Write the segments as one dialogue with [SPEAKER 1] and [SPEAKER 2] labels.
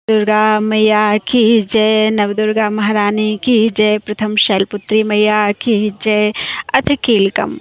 [SPEAKER 1] दुर्गा मैया की जय। नवदुर्गा महारानी की जय। प्रथम शैलपुत्री मैया की जय। अथ कीलकम्।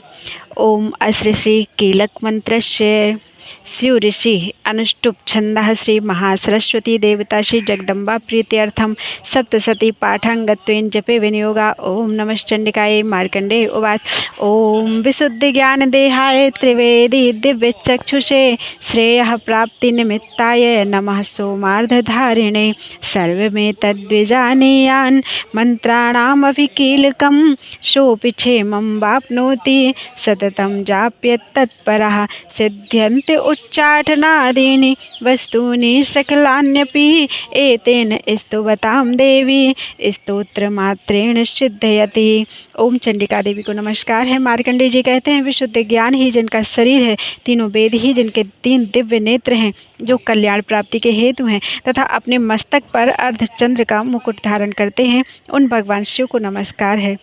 [SPEAKER 1] ओम अश्री श्री कीलक मंत्रस्य स्यु ऋषि अनुष्टुप छंदः श्री महासरस्वती देवता श्री जगदम्बा प्रीत्यर्थम सप्तशती पाठांगत्वेन जपे विनियोगा। ओम नमश्चंडिकाय। मार्कंडेय उवाच। ओम विशुद्ध ज्ञान देहाय त्रिवेदी दिव्य चक्षुषे श्रेयः प्राप्ति निमित्ताय नमः सोमार्धधारिणे सर्वमे तद्विजानीयान् मंत्राणामभिकीलकं सोऽपि क्षेमं वाप्नोति सततं जाप्यत् तत्परः सिद्ध्यन्ते उच्चाटनादीनि वस्तूनि सकलान्यपि एतेन स्तुवतां देवी स्तोत्रमात्रेण सिद्धयति। ओम चंडिका देवी को नमस्कार है। मार्कंडेय जी कहते हैं, विशुद्ध ज्ञान ही जिनका शरीर है, तीनों वेद ही जिनके तीन दिव्य नेत्र हैं जो कल्याण प्राप्ति के हेतु हैं तथा अपने मस्तक पर अर्धचंद्र का मुकुट धारण करते हैं, उन भगवान शिव को नमस्कार है।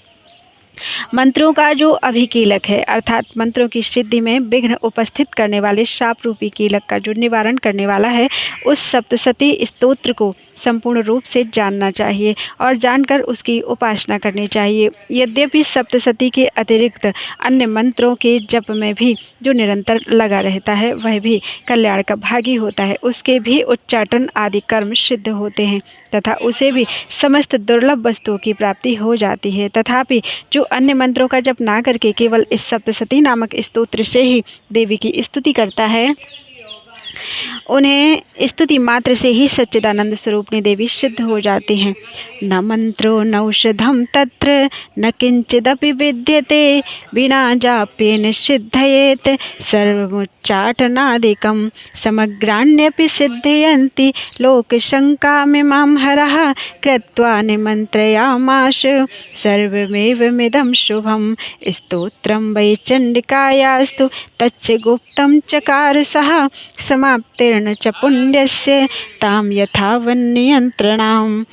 [SPEAKER 1] मंत्रों का जो अभिकीलक है अर्थात मंत्रों की सिद्धि में विघ्न उपस्थित करने वाले शाप रूपी कीलक का जो निवारण करने वाला है, उस सप्तशती स्तोत्र को संपूर्ण रूप से जानना चाहिए और जानकर उसकी उपासना करनी चाहिए। यद्यपि सप्तशती के अतिरिक्त अन्य मंत्रों के जप में भी जो निरंतर लगा रहता है वह भी कल्याण का भागी होता है, उसके भी उच्चाटन आदि कर्म सिद्ध होते हैं तथा उसे भी समस्त दुर्लभ वस्तुओं की प्राप्ति हो जाती है। तथापि जो अन्य मंत्रों का जप ना करके केवल इस सप्तशती नामक स्तोत्र से ही देवी की स्तुति करता है, उन्हें स्तुति मात्र से ही सच्चिदानंद स्वरूपनी देवी सिद्ध हो जाती हैं। न मंत्रो नौषधम तत्र न किंचिदपि विद्यते बिना जाप्येन सिद्धयेत सर्वमुच्चाटनादिकं समग्राण्यपि सिद्धयन्ति लोकशङ्कामिमां हरः कृत्वा निमन्त्रयामास सर्वमेवमिदं शुभं स्तोत्रं वै चण्डिकायास्तु तच्च गुप्तं चकार सः समाप्तेर्न च पुण्यस्य तां यथावन्नियन्त्रणाम्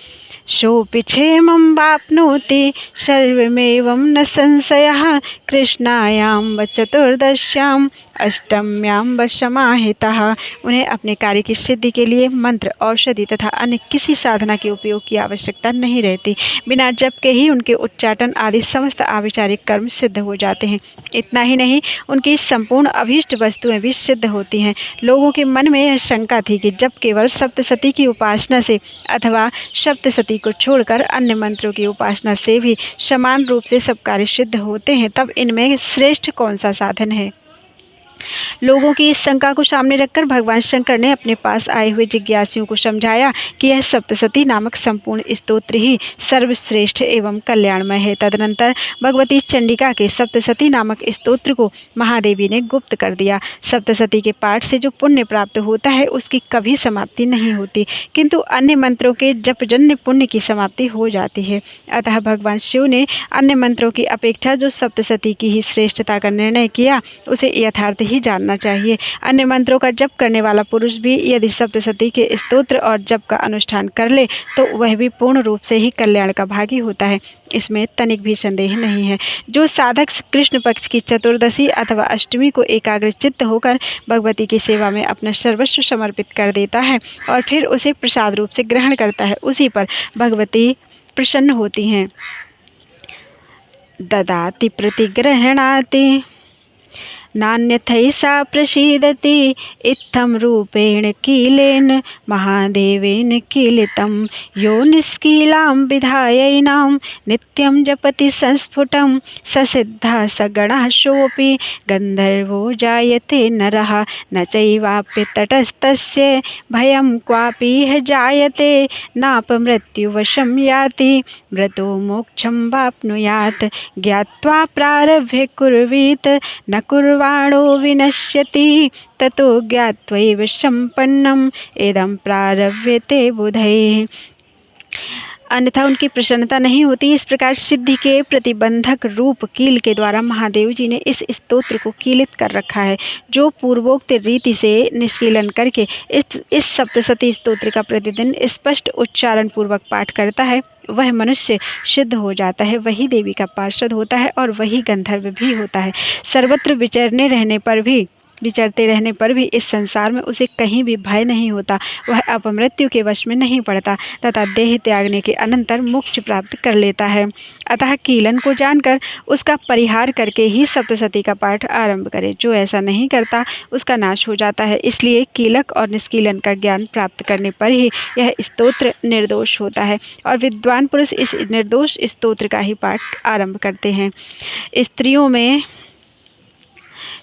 [SPEAKER 1] सोऽपि क्षेमं वाप्नोति सर्वमेवं न संशयः कृष्णायां व चतुर्दश्यां अष्टम्यां व समाहितः। उन्हें अपने कार्य की सिद्धि के लिए मंत्र, औषधि तथा अन्य किसी साधना के उपयोग की आवश्यकता नहीं रहती। बिना जप के ही उनके उच्चाटन आदि समस्त आविचारिक कर्म सिद्ध हो जाते हैं। इतना ही नहीं, उनकी संपूर्ण अभीष्ट वस्तुएं भी सिद्ध होती हैं। लोगों के मन में यह शंका थी कि जब केवल सप्तशती की उपासना से अथवा सप्तशती को छोड़कर अन्य मंत्रों की उपासना से भी समान रूप से सब कार्य सिद्ध होते हैं, तब इनमें श्रेष्ठ कौन सा साधन है। लोगों की इस शंका को सामने रखकर भगवान शंकर ने अपने पास आए हुए जिज्ञासुओं को समझाया कि यह सप्तशती नामक संपूर्ण स्तोत्र ही सर्वश्रेष्ठ एवं कल्याणमय है। तदनंतर भगवती चंडिका के सप्तशती नामक स्तोत्र को महादेवी ने गुप्त कर दिया। सप्तशती के पाठ से जो पुण्य प्राप्त होता है उसकी कभी समाप्ति नहीं होती, किंतु अन्य मंत्रों के जपजन्य पुण्य की समाप्ति हो जाती है। अतः भगवान शिव ने अन्य मंत्रों की अपेक्षा जो सप्तशती की ही श्रेष्ठता का निर्णय किया, उसे यथार्थ ही जानना चाहिए। अन्य मंत्रों का जप करने वाला पुरुष भी यदि सप्तशती के स्तोत्र और जप का अनुष्ठान कर ले तो वह भी पूर्ण रूप से ही कल्याण का भागी होता है, इसमें तनिक भी संदेह नहीं है। जो साधक कृष्ण पक्ष की चतुर्दशी अथवा अष्टमी को एकाग्रचित्त होकर भगवती की सेवा में अपना सर्वस्व समर्पित कर देता है और फिर उसे प्रसाद रूप से ग्रहण करता है, उसी पर भगवती प्रसन्न होती हैं। ददाति प्रतिग्रहणाति नान्यथैषा प्रसीदति इत्थं रूपेण कीलेन महादेवेन कीलितं यो निष्कीलां विधायैनां नित्यं जपति संस्फुटं ससिद्धः सगणः सोऽपि गन्धर्वो जायते नरः न चैवाप्य तटस्थस्य भयं क्वापीह जायते नापमृत्युवशं याति मृतो मोक्षं वाप्नुयात् ज्ञात्वा प्रारभ्य कुर्वीत न कुर्वाणो विनश्यति ततो ज्ञात्वैव सम्पन्नम् इदं प्रारभ्यते बुधैः। अन्यथा उनकी प्रसन्नता नहीं होती। इस प्रकार सिद्धि के प्रतिबंधक रूप कील के द्वारा महादेव जी ने इस स्तोत्र को कीलित कर रखा है। जो पूर्वोक्त रीति से निष्कीलन करके इस सप्तशती स्तोत्र का प्रतिदिन स्पष्ट उच्चारण पूर्वक पाठ करता है, वह मनुष्य सिद्ध हो जाता है, वही देवी का पार्षद होता है और वही गंधर्व भी होता है। सर्वत्र विचरने रहने पर भी विचरते रहने पर भी इस संसार में उसे कहीं भी भय नहीं होता। वह अपमृत्यु के वश में नहीं पड़ता तथा देह त्यागने के अनंतर मोक्ष प्राप्त कर लेता है। अतः कीलन को जानकर उसका परिहार करके ही सप्तशती का पाठ आरंभ करें। जो ऐसा नहीं करता उसका नाश हो जाता है। इसलिए कीलक और निष्कीलन का ज्ञान प्राप्त करने पर ही यह स्तोत्र निर्दोष होता है और विद्वान पुरुष इस निर्दोष स्तोत्र का ही पाठ आरंभ करते हैं। स्त्रियों में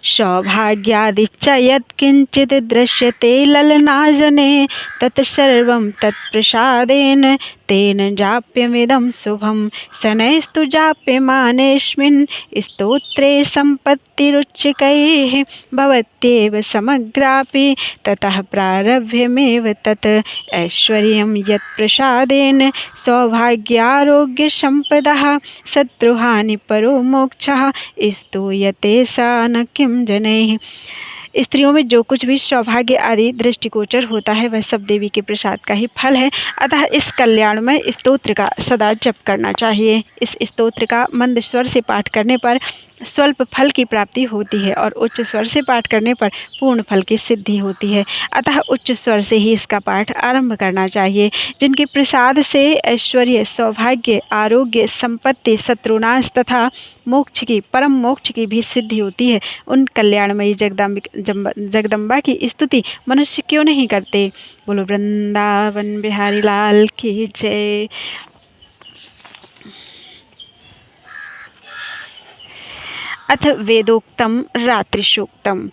[SPEAKER 1] सौभाग्यादिच्च यत्किंचित् दृश्यते ललनाजने तत्सर्वं तत्प्रसादेन तेन जाप्यमिदं शुभं। शनैस्तु जाप्यमानेऽस्मिन् स्तोत्रे सम्पत्तिरुच्चिकैः भवत्येव समग्रापि ततः प्रारभ्यमेव तत् ऐश्वर्यं यत्प्रसादेन सौभाग्यारोग्यसम्पदः शत्रुहानिपरो मोक्षः स्तूयते सा न किं जनैः। स्त्रियों में जो कुछ भी सौभाग्य आदि दृष्टिगोचर होता है वह सब देवी के प्रसाद का ही फल है। अतः इस कल्याणमय स्तोत्र का सदा जप करना चाहिए। इस स्तोत्र का मंद स्वर से पाठ करने पर स्वल्प फल की प्राप्ति होती है और उच्च स्वर से पाठ करने पर पूर्ण फल की सिद्धि होती है। अतः उच्च स्वर से ही इसका पाठ आरंभ करना चाहिए। जिनके प्रसाद से ऐश्वर्य, सौभाग्य, आरोग्य, संपत्ति, शत्रुनाश तथा मोक्ष की, परम मोक्ष की भी सिद्धि होती है, उन कल्याणमयी जगदम्बा की स्तुति मनुष्य क्यों नहीं करते। बोलो वृंदावन बिहारी लाल की जय। अथ वेदोक्तम रात्रिसूक्तम।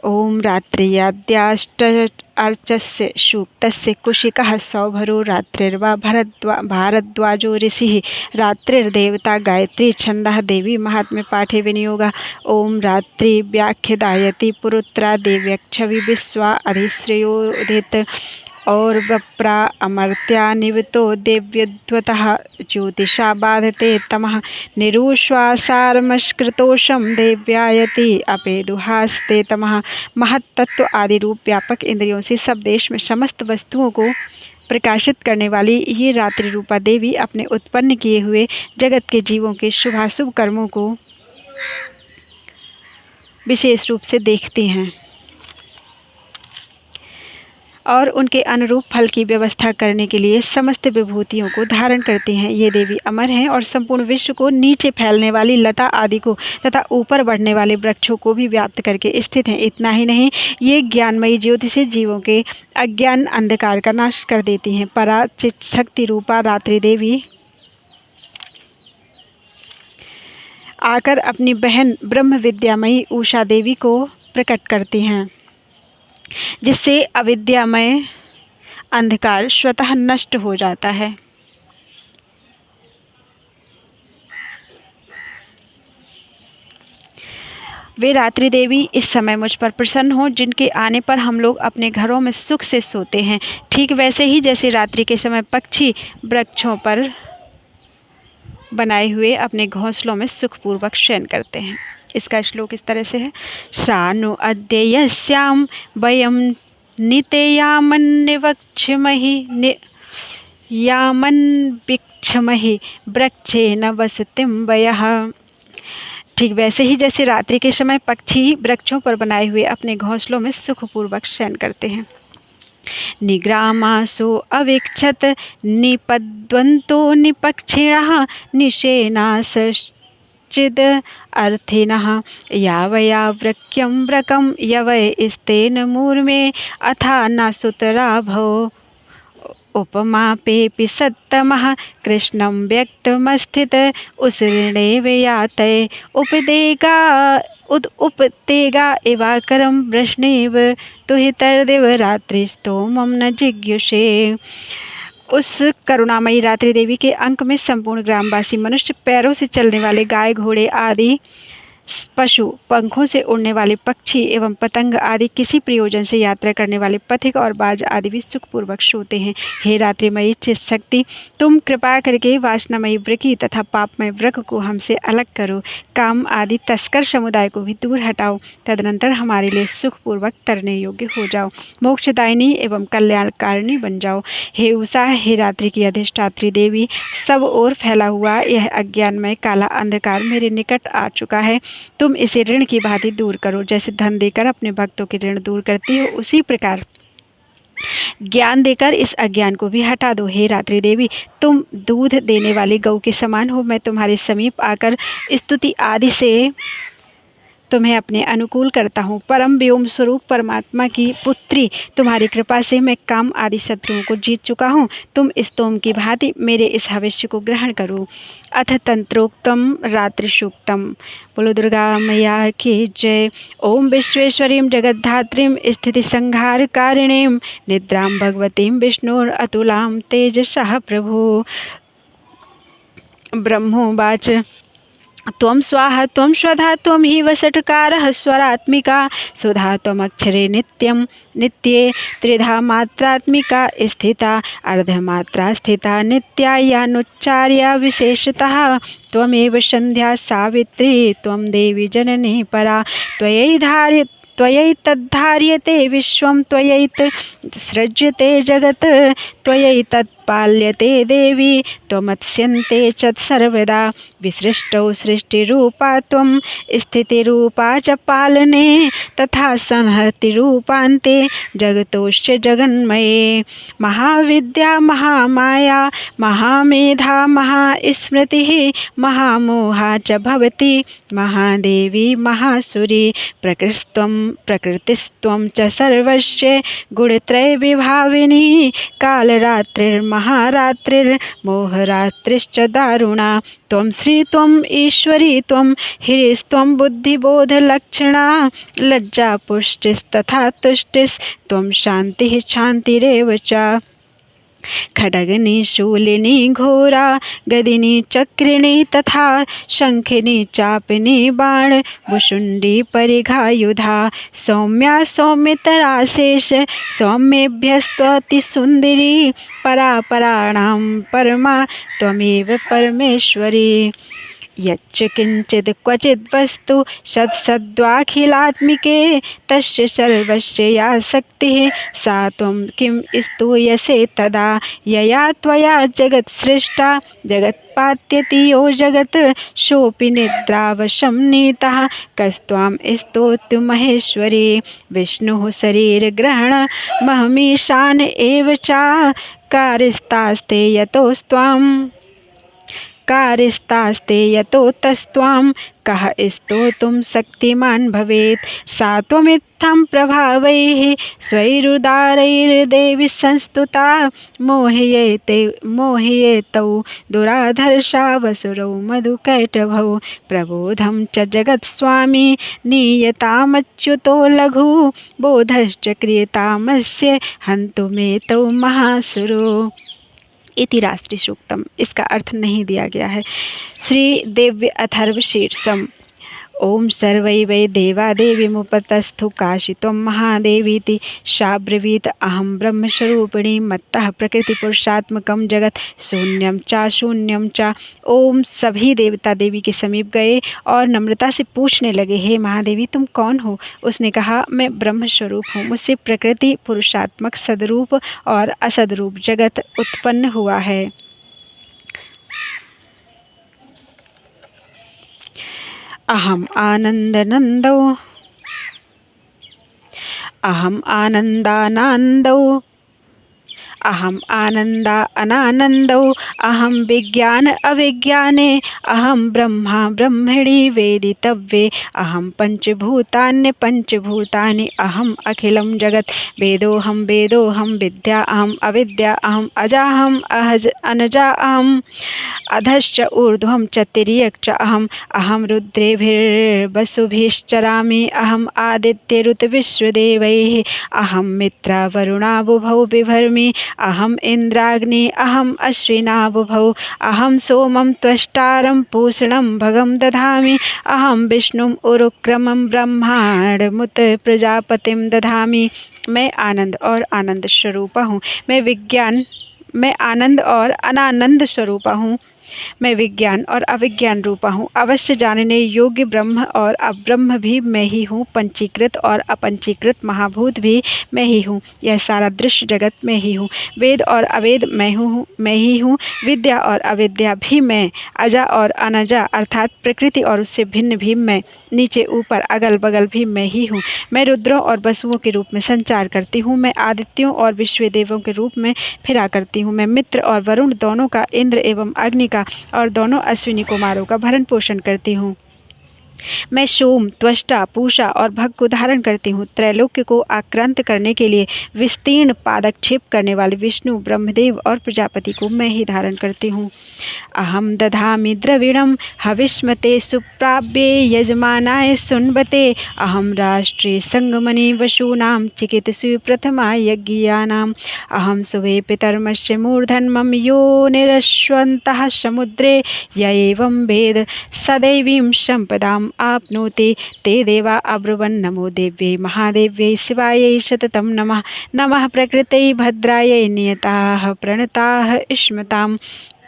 [SPEAKER 1] ओम रात्र्याद्याष्टार्चस्य सूक्तस्य कुशिकः सौभरो रात्रिर्वा भारद्वाजो ऋषिः रात्रिर्देवता गायत्री छंदः देवी महात्म्य पाठे विनियोगः। ओम रात्रि व्याख्यदायति पुरुत्रा देव्यक्षवि विश्वा अधिश्रेयोदित और वप्रा अमर्त्या निवतो देव्यद्वतः ज्योतिषा बाधते तमः निरुश्वासारमस्कृतोषम देव्यायति अपेदुहास्ते तमः। महत्तत्व आदि रूप व्यापक इंद्रियों से सब देश में समस्त वस्तुओं को प्रकाशित करने वाली ये रात्रि रूपा देवी अपने उत्पन्न किए हुए जगत के जीवों के शुभाशुभ कर्मों को विशेष रूप से देखती हैं और उनके अनुरूप फल की व्यवस्था करने के लिए समस्त विभूतियों को धारण करती हैं। ये देवी अमर हैं और संपूर्ण विश्व को, नीचे फैलने वाली लता आदि को तथा ऊपर बढ़ने वाले वृक्षों को भी व्याप्त करके स्थित हैं। इतना ही नहीं, ये ज्ञानमयी ज्योति से जीवों के अज्ञान अंधकार का नाश कर देती हैं। पराचित शक्ति रूपा रात्रि देवी आकर अपनी बहन ब्रह्म विद्यामयी उषा देवी को प्रकट करती हैं, जिससे अविद्यामय अंधकार स्वतः नष्ट हो जाता है। वे रात्रि देवी इस समय मुझ पर प्रसन्न हो, जिनके आने पर हम लोग अपने घरों में सुख से सोते हैं। ठीक वैसे ही जैसे रात्रि के समय पक्षी वृक्षों पर बनाए हुए अपने घोंसलों में सुखपूर्वक शयन करते हैं। इसका श्लोक इस तरह से है। शानु अद्य यस्याम वयम नितेयामन्निवक्षमहि यामन्विक्षमहि वृक्षेन वसतिं वयः। ठीक वैसे ही जैसे रात्रि के समय पक्षी वृक्षों पर बनाए हुए अपने घोंसलों में सुखपूर्वक शयन करते हैं। निग्रामासो अवीक्षत निपद्वन्तो निपक्षिणः निशेनास चिद अर्थिनः यावया वृक्यं व्रकं यवै स्तेन मूर्मे अथा न सुतराभो उपमापेऽपि सत्तमः कृष्णं व्यक्तमस्थित उसृणेव यातये उपतेगा इवाकरं वृष्णेव तुहितर्दिव रात्रिस्तोमं न जिज्ञुषे। उस करुणामयी रात्रि देवी के अंक में संपूर्ण ग्रामवासी मनुष्य, पैरों से चलने वाले गाय घोड़े आदि पशु, पंखों से उड़ने वाले पक्षी एवं पतंग आदि किसी प्रयोजन से यात्रा करने वाले पथिक और बाज आदि भी सुखपूर्वक सोते हैं। हे रात्रिमयी चित शक्ति, तुम कृपा करके वासनामयी वृकी तथा पापमय वृक को हमसे अलग करो, काम आदि तस्कर समुदाय को भी दूर हटाओ, तदनंतर हमारे लिए सुखपूर्वक तरने योग्य हो जाओ, मोक्षदायिनी एवं कल्याणकारिणी बन जाओ। हे उषा, हे रात्रि की अधिष्ठात्री देवी, सब ओर फैला हुआ यह अज्ञानमय काला अंधकार मेरे निकट आ चुका है। तुम इसे ऋण की भांति दूर करो। जैसे धन देकर अपने भक्तों के ऋण दूर करती हो, उसी प्रकार ज्ञान देकर इस अज्ञान को भी हटा दो। हे रात्रि देवी, तुम दूध देने वाली गौ के समान हो। मैं तुम्हारे समीप आकर स्तुति आदि से तुम्हें अपने अनुकूल करता हूँ। परम व्योम स्वरूप परमात्मा की पुत्री, तुम्हारी कृपा से मैं काम आदि शत्रुओं को जीत चुका हूँ। तुम स्तोम की भांति मेरे इस हविष्य को ग्रहण करो। अथ तंत्रोक्तम रात्रि सूक्तम। बोलो दुर्गा मैया की जय। ओम विश्वेश्वरीं जगद्धात्रीं स्थिति संहार कारिणीं निद्रां भगवतीं विष्णुर अतुलां तेजसः प्रभु। ब्रह्मोवाच त्वं स्वाहा त्वं स्वधा त्वं हि वसटकारः स्वरात्मिका सुधा त्वमक्षरे नित्यं नित्ये त्रिधा मात्रात्मिका स्थिता अर्धमात्रा स्थिता नित्या यानुच्चार्या विशेषतः त्वमेव संध्या सावित्री त्वं देवी जननी परा त्वयैतद्धार्यते विश्वं त्वयैत सृज्यते जगत् त्वयैतत्पाल्यते देवी त्वमत्स्यन्ते च सर्वदा विसृष्टौ सृष्टिरूपा त्वं स्थितिरूपा च पालने तथा संहर्तिरूपान्ते जगतोश्च जगन्मये। महाविद्या महामाया महामेधा महास्मृतिः महामोहा च भवति महादेवी महासुरी प्रकृतिस्त्वं च सर्वस्य गुणत्रय विभाविनी कालरात्रिर्महारात्रिर्मोहरात्रिश्च दारुणा त्वं श्री त्वं ईश्वरी त्वं ह्रीस्त्वं बुद्धिबोधलक्षणा लज्जा पुष्टिस्तथा तुष्टिस्त्वं शान्तिः शान्तिरेव च। खड्गनी शूलिनी घोरा गदिनी चक्रिणी तथा शंखिनी चापिनी बाण भुषुंडी परिघायुधा सौम्या सौम्यतरा शेष सौम्येभ्यस्त्वति सुंदरी परापराणां परमा त्वमेव परमेश्वरी। यच्च किंचित् क्वचिद् वस्तु सत्सद्वाखिलात्मिके तस्य सर्वस्य या शक्तिः सा त्वं किं स्तूयसे तदा यया त्वया जगत् सृष्टा जगत्पात्यति यो जगत् सोऽपि निद्रावशं नीतः कस्त्वां स्तोतु महेश्वरी। विष्णुः शरीरग्रहण महमीशान एव च कार्यस्तास्ते यतोस्तस्त्वां कः स्तोतुं शक्तिमान् भवेत्। सा त्वमित्थं प्रभावैः स्वैरुदारैर्देवी संस्तुता मोहयेतौ दुराधर्षा वसुरौ मधुकैटभौ प्रबोधं च जगत्स्वामी नीयतामच्युतो लघु बोधश्च क्रियतामस्य हन्तुमेतौ महासुरो। इति रात्रि सूक्तम। इसका अर्थ नहीं दिया गया है। श्री दिव्य अथर्व शीर्षम। ओम सर्वै वै देवादेवीमुपतस्थु काशित्वं महादेवीति शाब्रवीत अहं ब्रह्मस्वरूपिणी मत्तः प्रकृतिपुरुषात्मकं जगत् शून्यं च। ओम सभी देवता देवी के समीप गए और नम्रता से पूछने लगे, हे महादेवी तुम कौन हो? उसने कहा, मैं ब्रह्मस्वरूप हूँ। मुझसे प्रकृति पुरुषात्मक सदरूप और असदरूप जगत उत्पन्न हुआ है। अहम आनंदानंदौ अहम आनंदा अनानंदौ अहम विज्ञान अविज्ञाने अहम ब्रह्मा ब्रह्मणि वेदितव्ये अहम पंचभूतान्य पंचभूतानि अहम अखिलं जगत् वेदोहम विद्या अहम अविद्या अहम अजाहम अनजा अहम अधश्च ऊर्ध्वं च तिर्यक् च अहम रुद्रेभिर्वसुभिश्चरामि अहम आदित्यऋतविश्वदेवैः अहम मित्रा वरुणाबुभौ बिभर्मि अहम इंद्राग्नि अहम अश्विनाबुभौ अहम सोमं त्वष्टारं पूषणं भगं दधामि अहम विष्णुम उरुक्रमं ब्रह्मांडमुत प्रजापतिं दधामि। मैं आनंद और आनंद स्वरूपा हूँ। मैं आनंद और अनानंद स्वरूपा हूँ। मैं विज्ञान और अविज्ञान रूपा हूँ, अवश्य जानने योग्य ब्रह्म और अब्रह्म भी मैं ही हूँ, पंचीकृत और अपंचीकृत महाभूत भी मैं ही हूँ, यह सारा दृश्य जगत मैं ही हूँ, वेद और अवेद मैं ही हूँ, विद्या और अविद्या भी मैं, अजा और अनजा अर्थात प्रकृति और उससे भिन्न भी मैं, नीचे ऊपर अगल बगल भी मैं ही हूँ। मैं रुद्रों और वसुओं के रूप में संचार करती हूँ, मैं आदित्यों और विश्व देवों के रूप में फिरा करती हूँ, मैं मित्र और वरुण दोनों का, इंद्र एवं अग्नि का और दोनों अश्विनी कुमारों का भरण पोषण करती हूँ। मैं सोम, त्वष्टा, पूषा और भग को धारण करती हूँ। त्रैलोक्य को आक्रांत करने के लिए विस्तीर्ण पादक्षेप करने वाले विष्णु, ब्रह्मदेव और प्रजापति को मैं ही धारण करती हूँ। अहम दधामि द्रविणम हविष्मते सुप्राप्ये यजमानाय सुन्वते, अहम राष्ट्रे संगमनि वशूनां चिकित्सु प्रथमा यज्ञियानाम्, अहम सुवे पितर्मस्य मूर्धन्मम यो निरश्वन्तः समुद्रे य एवं वेद सदैवीं सम्पदाम् आपनोति ते देवा अब्रुवन् नमो देव्यै महादेव्यै शिवायै सततं नमः। नमः प्रकृतै भद्रायै नियताः प्रणताः स्मताम्,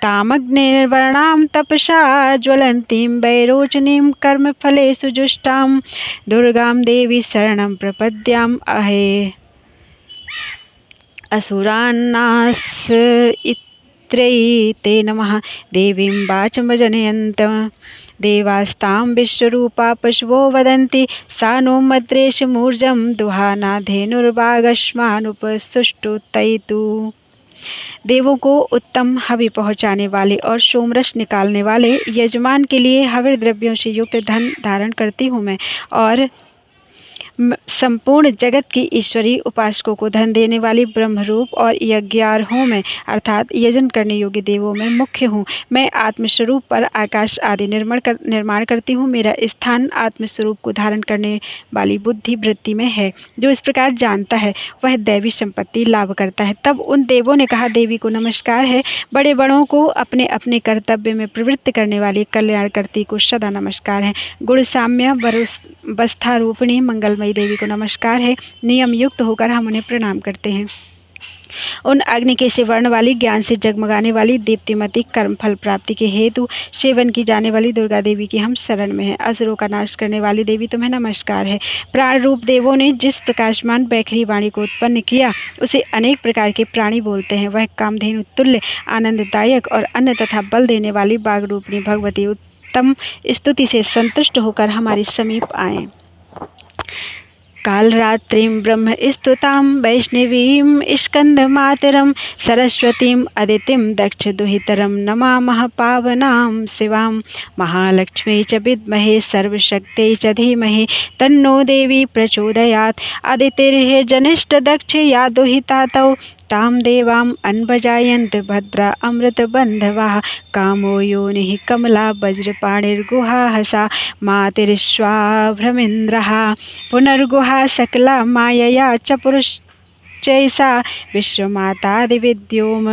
[SPEAKER 1] तामग्निर्वर्णां तपसा ज्वलन्तीं वैरोचनीं कर्मफलेषु जुष्टां, दुर्गां देवी शरणं प्रपद्याम् अहे असुरान्नासयित्र्यै ते नमः। देवीं वाचमजनयन्त देवास्तां विश्वरूपा पशवो वदन्ति, सा नो मद्रेशमूर्जं दुहाना धेनुर्वागश्मानुपसुष्टुतैतु। देवों को उत्तम हवि पहुँचाने वाले और सोमरस निकालने वाले यजमान के लिए हविर द्रव्यों से युक्त धन धारण करती हूँ मैं, और संपूर्ण जगत की ईश्वरी उपासकों को धन देने वाली ब्रह्मरूप और यज्ञार्हों में अर्थात यजन करने योग्य देवों में मुख्य हूँ। मैं आत्मस्वरूप पर आकाश आदि निर्माण करती हूँ। मेरा स्थान आत्मस्वरूप को धारण करने वाली बुद्धि वृत्ति में है। जो इस प्रकार जानता है वह दैवी संपत्ति लाभ करता है। तब उन देवों ने कहा, देवी को नमस्कार है। बड़े बड़ों को अपने अपने कर्तव्य में प्रवृत्त करने वाली कल्याणकर्ती को सदा नमस्कार है। गुण साम्य वस्थारूपिणी मंगलमयी देवी को नमस्कार है। नियम युक्त होकर हम उन्हें प्रणाम करते हैं। उन अग्नि के से वर्ण वाली, ज्ञान से जगमगाने वाली, दीप्तिमती, कर्मफल प्राप्ति के हेतु सेवन की जाने वाली दुर्गा देवी की हम शरण में हैं। असुरों का नाश करने वाली देवी तुम्हें नमस्कार है। प्राण रूप देवों ने जिस प्रकाशमान बैखरी वाणी को उत्पन्न किया उसे अनेक प्रकार के प्राणी बोलते हैं। वह कामधेनु तुल्य, आनंददायक और अन्न तथा बल देने वाली बाघ रूपिणी भगवती उत्तम स्तुति से संतुष्ट होकर हमारे समीप आए। कालरात्रिं ब्रह्म स्तुतां वैष्णवीं स्कंदमातरं, सरस्वतीं अदितिं दक्ष दुहितरं नमामः पावनां शिवां। महालक्ष्मी च विद्महे सर्वशक्त्यै च धीमहि तन्नो देवी प्रचोदयात्। अदितिर्हि जनिष्ठ दक्ष या दुहिता तौ, तां देवां अन्वजायन्त भद्रा अमृतबन्धवाः। कामो योनिः कमला वज्रपाणिर्गुहा सा, मातिर्श्वाभ्रमिन्द्रः पुनर्गुहा सकला मायया च पुरुषैसा विश्वमातादिविद्योम।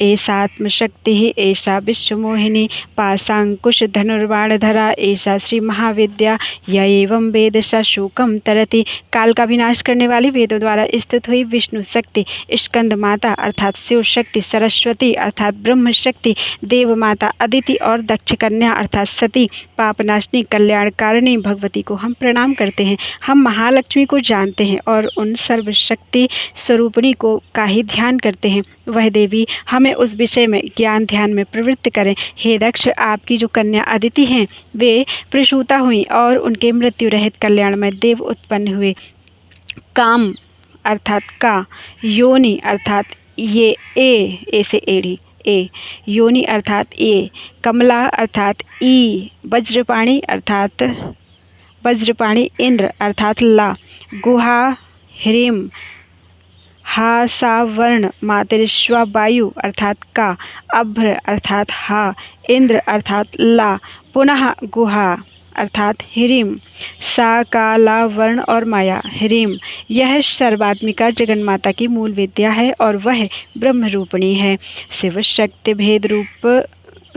[SPEAKER 1] एषात्मशक्ति एषा विश्वमोहिनी पाशांकुश धनुर्बाणधरा एषा श्री महाविद्या य एवं वेद सा शोकम तरति। काल का विनाश करने वाली वेदों द्वारा स्थित हुई विष्णु शक्ति, स्कंद माता अर्थात शिव शक्ति, सरस्वती अर्थात ब्रह्म शक्ति, देव माता अदिति और दक्ष कन्या अर्थात सती, पापनाशनी कल्याणकारिणी भगवती को हम प्रणाम करते हैं। हम महालक्ष्मी को जानते हैं और उन सर्वशक्ति स्वरूपिणी को का ही ध्यान करते हैं। वह देवी हमें उस विषय में ज्ञान ध्यान में प्रवृत्त करें। हे दक्ष, आपकी जो कन्या अदिति हैं वे प्रसूता हुई और उनके मृत्यु रहित कल्याणमय देव उत्पन्न हुए। काम अर्थात का, योनि अर्थात ये ए से एड़ी ए, योनि अर्थात ए, कमला अर्थात ई, वज्रपाणी अर्थात वज्रपाणी इंद्र अर्थात ला, गुहा ह्रीम हा सा वर्ण, मातरिश्वा वायु अर्थात का, अभ्र अर्थात हा, इंद्र अर्थात ला, पुनः गुहा अर्थात ह्रीम, सा का ला वर्ण और माया ह्रीम। यह सर्वात्मिका जगन्माता की मूल विद्या है और वह ब्रह्म रूपिणी है। शिव शक्ति भेद रूप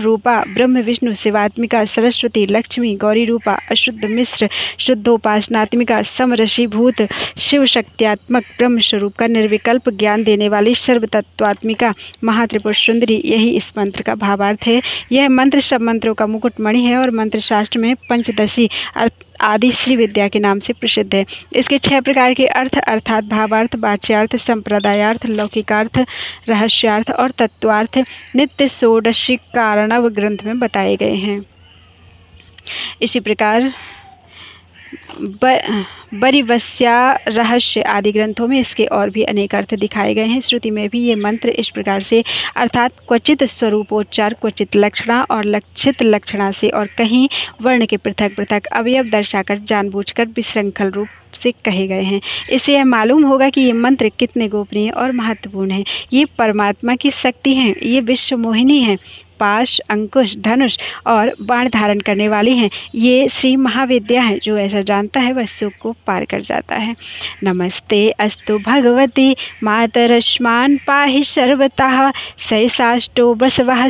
[SPEAKER 1] रूपा ब्रह्म विष्णु शिवात्मिका सरस्वती लक्ष्मी गौरी रूपा अशुद्ध मिश्र शुद्धोपासनात्मिका समरशीभूत शिव शक्त्यात्मक ब्रह्म स्वरूप का निर्विकल्प ज्ञान देने वाली सर्वतत्वात्मिका महात्रिपुर सुंदरी, यही इस मंत्र का भावार्थ है। यह मंत्र सब मंत्रों का मुकुटमणि है और मंत्र शास्त्र में पंचदशी आदि श्री विद्या के नाम से प्रसिद्ध है। इसके 6 प्रकार के अर्थ अर्थात भावार्थ, वाच्यार्थ, संप्रदायार्थ, लौकिकार्थ, रहस्यार्थ और तत्वार्थ नित्य षोडशी कारणव ग्रंथ में बताए गए हैं। इसी प्रकार बरिवस्या रहस्य आदि ग्रंथों में इसके और भी अनेक अर्थ दिखाए गए हैं। श्रुति में भी ये मंत्र इस प्रकार से अर्थात क्वचित स्वरूपोच्चार, क्वचित लक्षणा और लक्षित लक्षणा से और कहीं वर्ण के पृथक पृथक अवयव दर्शाकर जानबूझकर विशृंखल रूप से कहे गए हैं। इससे यह मालूम होगा कि ये मंत्र कितने गोपनीय और महत्वपूर्ण हैं। ये परमात्मा की शक्ति हैं, ये विश्व मोहिनी हैं, पाश, अंकुश, धनुष और बाण धारण करने वाली हैं। ये श्री महाविद्या है, जो ऐसा जानता है वह सुख को पार कर जाता है। नमस्ते अस्तु भगवती मातरश्मान पाहि सर्वतः सैसाष्टो बसवः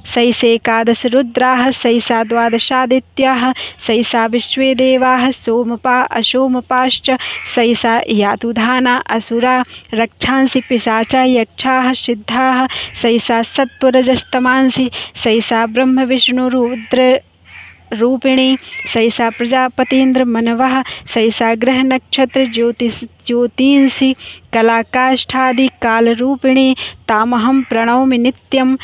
[SPEAKER 1] सैसेकादश रुद्राः सैसा द्वादशादित्याः सैसा विश्वे देवाः सोमपा अशोमपाश्च सैसा यातुधाना असुरा रक्षांसि पिशाचा यक्षाः सिद्धाः सैसा सत्वरजस्तमांसि सैसा ब्रह्म विष्णु रुद्र रूपिणी सैसा प्रजापतीन्द्र मनवः सैसा ग्रह नक्षत्र ज्योतिषी कलाकाष्ठादि काल रूपिणी तामहं प्रणौमि नित्यं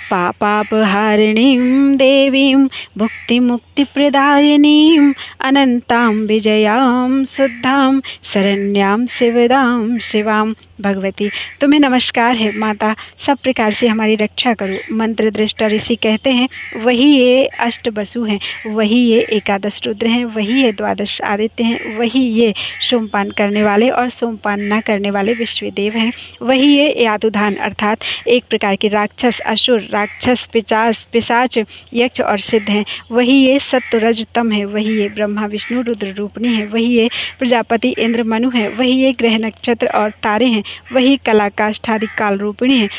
[SPEAKER 1] पापापहारिणीं देवीं भुक्तिमुक्तिप्रदायिनीं अनन्तां विजयां शुद्धां शरण्यां शिवदां शिवां। भगवती तुम्हें नमस्कार है माता, सब प्रकार से हमारी रक्षा करो। मंत्र दृष्टा ऋषि कहते हैं वही ये अष्ट बसु हैं, वही ये एकादश रुद्र हैं, वही ये द्वादश आदित्य हैं, वही ये सोमपान करने वाले और सोमपान न करने वाले विश्वदेव हैं, वही ये यातुधान अर्थात एक प्रकार के राक्षस, असुर, राक्षस, पिशाच, यक्ष और सिद्ध हैं, वही ये सत्वरजतम है, वही ये ब्रह्मा विष्णु रुद्र रूपणी है, वही ये प्रजापति इंद्र मनु है, वही ये ग्रह नक्षत्र और तारे हैं, वही कलाकाष्ठादि काल रूपिणी है।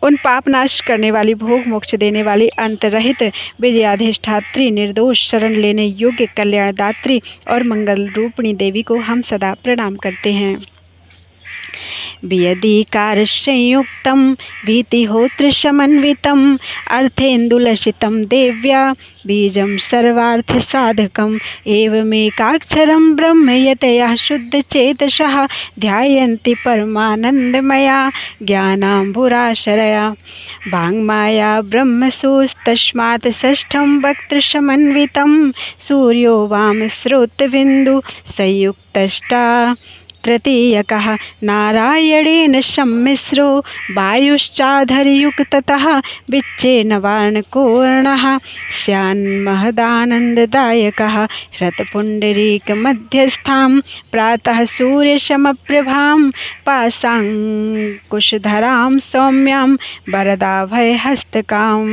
[SPEAKER 1] उन पाप नाश करने वाली, भोग मोक्ष देने वाली, अंतरहित, विजयाधिष्ठात्री, निर्दोष, शरण लेने योग्य, कल्याणदात्री और मंगल रूपिणी देवी को हम सदा प्रणाम करते हैं। वियदीकार संयुक्तं भीतिहोत्र समन्वितं अर्थेन्दुलसितं देव्या बीजं सर्वार्थ साधकम् एवमेकाक्षरं ब्रह्म यतयः शुद्धचेतसः ध्यायन्ति परमानन्दमया ज्ञानाम्बुराशरया वाङ्माया ब्रह्मसुस्तस्मात् षष्ठं वक्त्रसमन्वितं सूर्यो वाम स्रोतबिन्दु संयुक्तष्टा तृतीयकः नारायणेन सम्मिश्रो वायुश्चाधरयुक्ततः विच्छेन वार्णकोर्णः स्यान्महदानन्ददायकः ह्रतपुण्डरीकमध्यस्थां प्रातः सूर्यसमप्रभां पाशाङ्कुशधरां सौम्यां वरदाभयहस्तकाम्।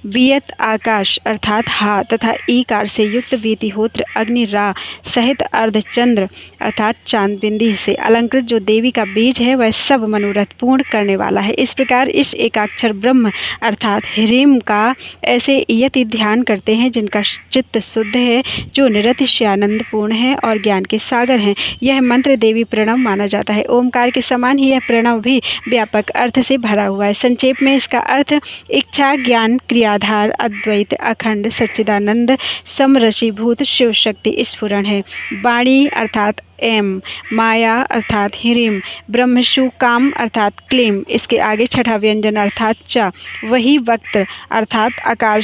[SPEAKER 1] वियत आकाश अर्थात हा तथा ईकार से युक्त वीतिहोत्र अग्नि रा सहित अर्धचंद्र अर्थात चांद बिंदी से अलंकृत जो देवी का बीज है वह सब मनोरथ पूर्ण करने वाला है। इस प्रकार इस एकाक्षर ब्रह्म अर्थात ह्रीम का ऐसे यति ध्यान करते हैं जिनका चित्त शुद्ध है, जो निरतिशयानंद पूर्ण है और ज्ञान के सागर हैं। यह मंत्र देवी प्रणव माना जाता है। ओमकार के समान ही यह प्रणव भी व्यापक अर्थ से भरा हुआ है। संक्षेप में इसका अर्थ इच्छा, ज्ञान, क्रियाधार, अद्वैत, अखंड, सच्चिदानंद, समरशीभूत शिव शक्ति स्फुरण है। वाणी अर्थात एम, माया अर्थात ह्रीम, ब्रह्मशु काम अर्थात क्लीम, इसके आगे छठा व्यंजन अर्थात च, वही वक्त अर्थात आकार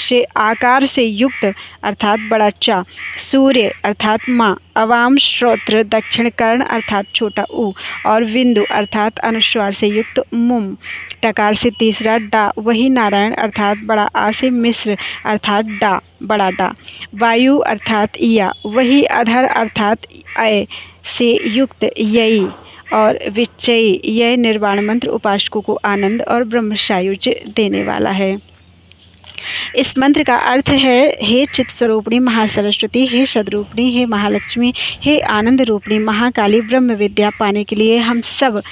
[SPEAKER 1] से युक्त अर्थात बड़ा च, सूर्य अर्थात माँ, अवाम श्रोत्र दक्षिण कर्ण अर्थात छोटा ऊ और बिंदु अर्थात अनुस्वार से युक्त मुम, टकार से तीसरा डा, वही नारायण अर्थात बड़ा आ से मिश्र अर्थात डा बड़ा डा, वायु अर्थात या, वही अधर अर्थात अय से युक्त यई और विच्चयी, यह निर्वाण मंत्र उपासकों को आनंद और ब्रह्मसायुज्य देने वाला है। इस मंत्र का अर्थ है, हे चित स्वरूपिणी महासरस्वती, हे सदरूपिणी, हे महालक्ष्मी, हे आनंद रूपिणी महाकाली, ब्रह्म विद्या पाने के लिए हम सब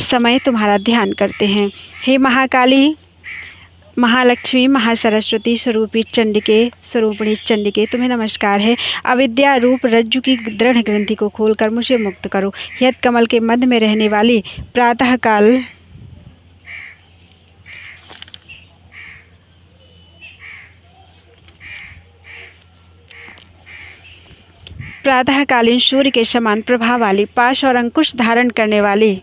[SPEAKER 1] समय तुम्हारा ध्यान करते हैं। हे महाकाली, महालक्ष्मी, महासरस्वती स्वरूपी चंडिके, स्वरूपिणी चंडिके, तुम्हें नमस्कार है। अविद्या रूप रज्जु की दृढ़ ग्रंथि को खोलकर मुझे मुक्त करो। यद कमल के मध्य में रहने वाली प्रातःकालीन सूर्य के समान प्रभा वाली, पाश और अंकुश धारण करने वाली,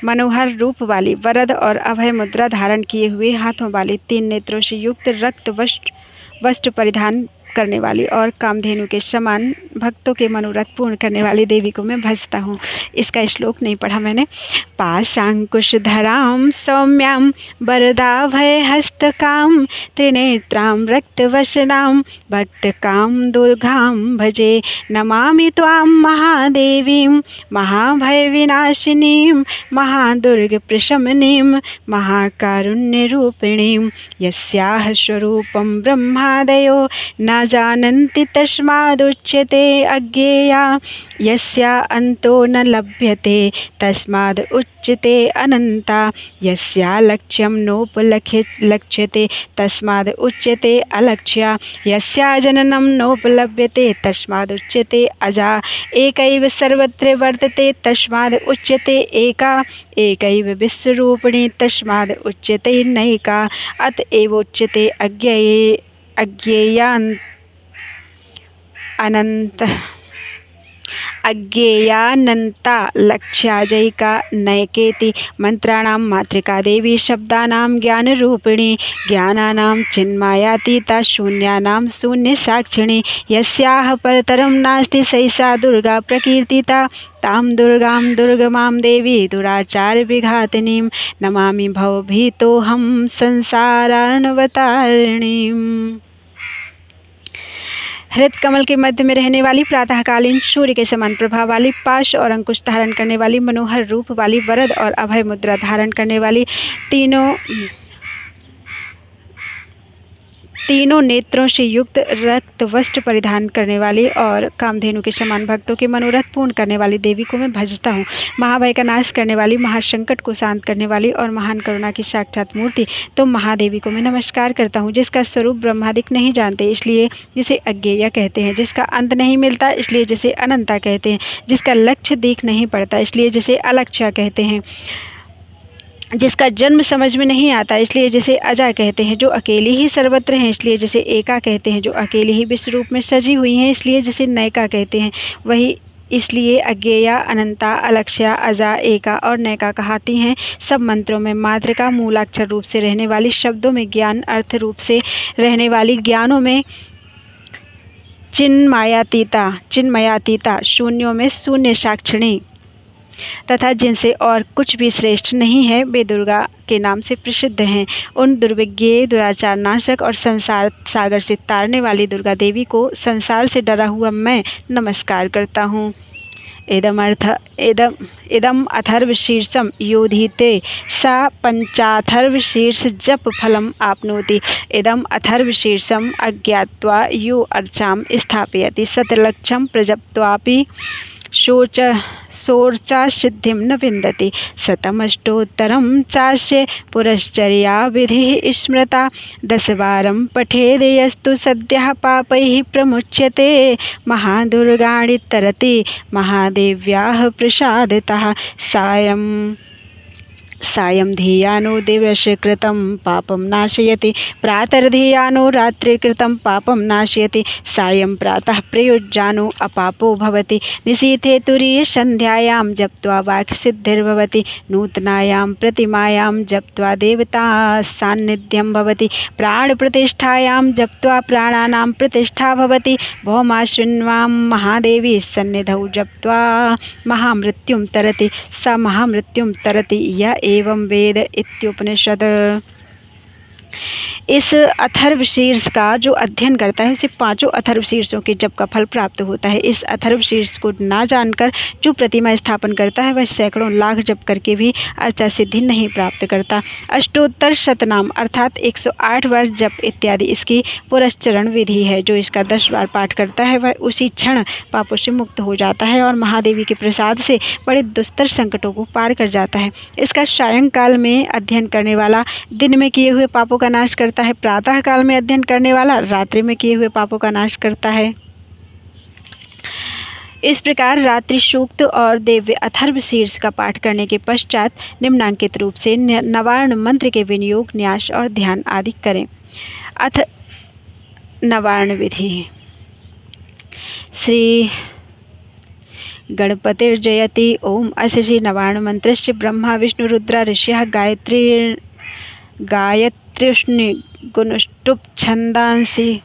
[SPEAKER 1] मनोहर रूप वाली, वरद और अभय मुद्रा धारण किए हुए हाथों वाली, 3 नेत्रों से युक्त रक्त वस्त्र परिधान करने वाली और कामधेनु के समान भक्तों के मनोरथ पूर्ण करने वाली देवी को मैं भजता हूँ। इसका श्लोक नहीं पढ़ा मैंने। पाशांकुश धराम सौम्याम वरदाभय हस्तकाम त्रिनेत्राम रक्तवसनाम भक्तकाम दुर्गाम भजे। नमामि त्वाम महादेवीं महाभय विनाशिनीं महादुर्ग प्रशमनीं महाकारुण्य रूपिणीं यस्याः स्वरूपं ब्रह्मादयो न जानन्ति तस्मादुच्यते अज्ञेया, यस्या अंतो न लभ्यते तस्माद् उच्यते अनंता, यस्या लक्ष्यं नोपलक्ष्यते तस्माद् उच्यते अलक्ष्या, यस्या जननं नोपलभ्यते तस्माद् उच्यते अजा। एकैव सर्वत्र वर्तते तस्माद् उच्यते एका, एकैव विश्वरूपिणी तस्माद् उच्यते नैका। अतएव उच्यते अज्ञेयानंता लक्ष्याजैका नैकेति। मंत्राणां मातृका देवी, शब्दानां ज्ञानरूपिणी, ज्ञानानां चिन्मायातीता, शून्यानां शून्य साक्षिणी, यस्याः परतरं नास्ति सैसा दुर्गा प्रकीर्तिता। तां दुर्गां दुर्गमां देवी दुराचार विघातिनीं नमामि भवभीतोऽहं संसारार्णवतारिणीम्। हृत कमल के मध्य में रहने वाली, प्रातःकालीन सूर्य के समान प्रभा वाली, पाश और अंकुश धारण करने वाली, मनोहर रूप वाली, वरद और अभय मुद्रा धारण करने वाली, तीनों नेत्रों से युक्त रक्त वस्त्र परिधान करने वाली और कामधेनु के समान भक्तों के मनोरथ पूर्ण करने वाली देवी को मैं भजता हूँ। महाभय का नाश करने वाली, महासंकट को शांत करने वाली और महान करुणा की साक्षात मूर्ति तो महादेवी को मैं नमस्कार करता हूँ, जिसका स्वरूप ब्रह्मादिक नहीं जानते इसलिए जिसे अज्ञेय कहते हैं, जिसका अंत नहीं मिलता इसलिए जिसे अनंता कहते हैं, जिसका लक्ष्य दिख नहीं पड़ता इसलिए जिसे अलक्ष्य कहते हैं, जिसका जन्म समझ में नहीं आता इसलिए जिसे अजा कहते हैं, जो अकेली ही सर्वत्र हैं इसलिए जिसे एका कहते हैं, जो अकेली ही विश्व रूप में सजी हुई हैं इसलिए जिसे नैका कहते हैं, वही इसलिए अज्ञेया, अनंता, अलक्ष्या, अजा, एका और नैका कहती हैं। सब मंत्रों में मातृका मूलाक्षर रूप से रहने वाली, शब्दों में ज्ञान अर्थ रूप से रहने वाली, ज्ञानों में चिन्मयातीता, शून्यों में शून्य साक्षिणी तथा जिनसे और कुछ भी श्रेष्ठ नहीं है, वे दुर्गा के नाम से प्रसिद्ध हैं। उन दुर्विज्ञ, दुराचार नाशक और संसार सागर से तारने वाली दुर्गा देवी को संसार से डरा हुआ मैं नमस्कार करता हूँ। इदम अथर्वशीर्षम योधीते सा पंचाथर्वशीर्ष जप फलम आपनोति। इदम अथर्वशीर्षम अज्ञात्वा यो अर्चाम स्थापयति शतलक्षम प्रजप्त्वापि शोर्चा सिद्धिं न विन्दति। शतमष्टोत्तरं चास्य पुरश्चर्या विधिः स्मृता 10 वारं पठेदयस्तु सद्यः पापैः प्रमुच्यते। महादुर्गाणि तरति महादेव्याः प्रसादतः सायं धियानो दिवसे कृतं पापं नाशयति प्रातर्धियानो रात्रिकृतं पापं नाशयति। सायं प्रातः प्रयुज्यानो अपापो भवति निशीथे तुरीय संध्यायां जप्त्वा वाक्सिद्धिर्भवति। नूतनायां प्रतिमायां जप्त्वा देवता सान्निध्यं भवति। प्राणप्रतिष्ठायां जप्त्वा प्राणानां प्रतिष्ठा भवति। भौमाश्विन्वां महादेवी सन्निधौ जप्त्वा महामृत्युं तरति। स महामृत्युं तरति य एवं वेद इत्युपनिषद। इस अथर्व शीर्ष का जो अध्ययन करता है उसे पांचों अथर्व शीर्षों के जप का फल प्राप्त होता है। इस अथर्व शीर्ष को ना जानकर जो प्रतिमा स्थापन करता है वह सैकड़ों लाख जप करके भी अर्चा सिद्धि नहीं प्राप्त करता। अष्टोत्तर शतनाम अर्थात 108 वर्ष जप इत्यादि इसकी पुरस्चरण विधि है। जो इसका 10 बार पाठ करता है वह उसी क्षण पापों से मुक्त हो जाता है और महादेवी के प्रसाद से बड़े दुस्तर संकटों को पार कर जाता है। इसका सायंकाल में अध्ययन करने वाला दिन में किए हुए पापों का नाश करता है, प्रातः काल में अध्ययन करने वाला रात्रि में किए हुए पापों का नाश करता है। इस प्रकार रात्रि सूक्त और दिव्य अथर्व शीर्ष का पाठ करने के पश्चात निम्नांकित रूप से नवार्ण मंत्र के विनियोग, न्यास और ध्यान आदि करें। अथ नवार्ण विधि। श्री गणपतिर्जयति। ओम अस्य श्री नवार्ण मंत्रस्य ब्रह्मा विष्णु रुद्र ऋषयः गायत्र्युष्णि गुणष्टुप छंदांसि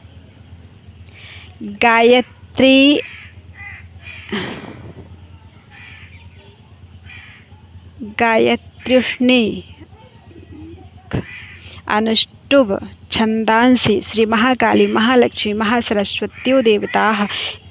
[SPEAKER 1] गायत्र्युष्णि अनुष्टुभ छंदांसि श्री महाकाली महालक्ष्मी महासरस्वत्यो देवताः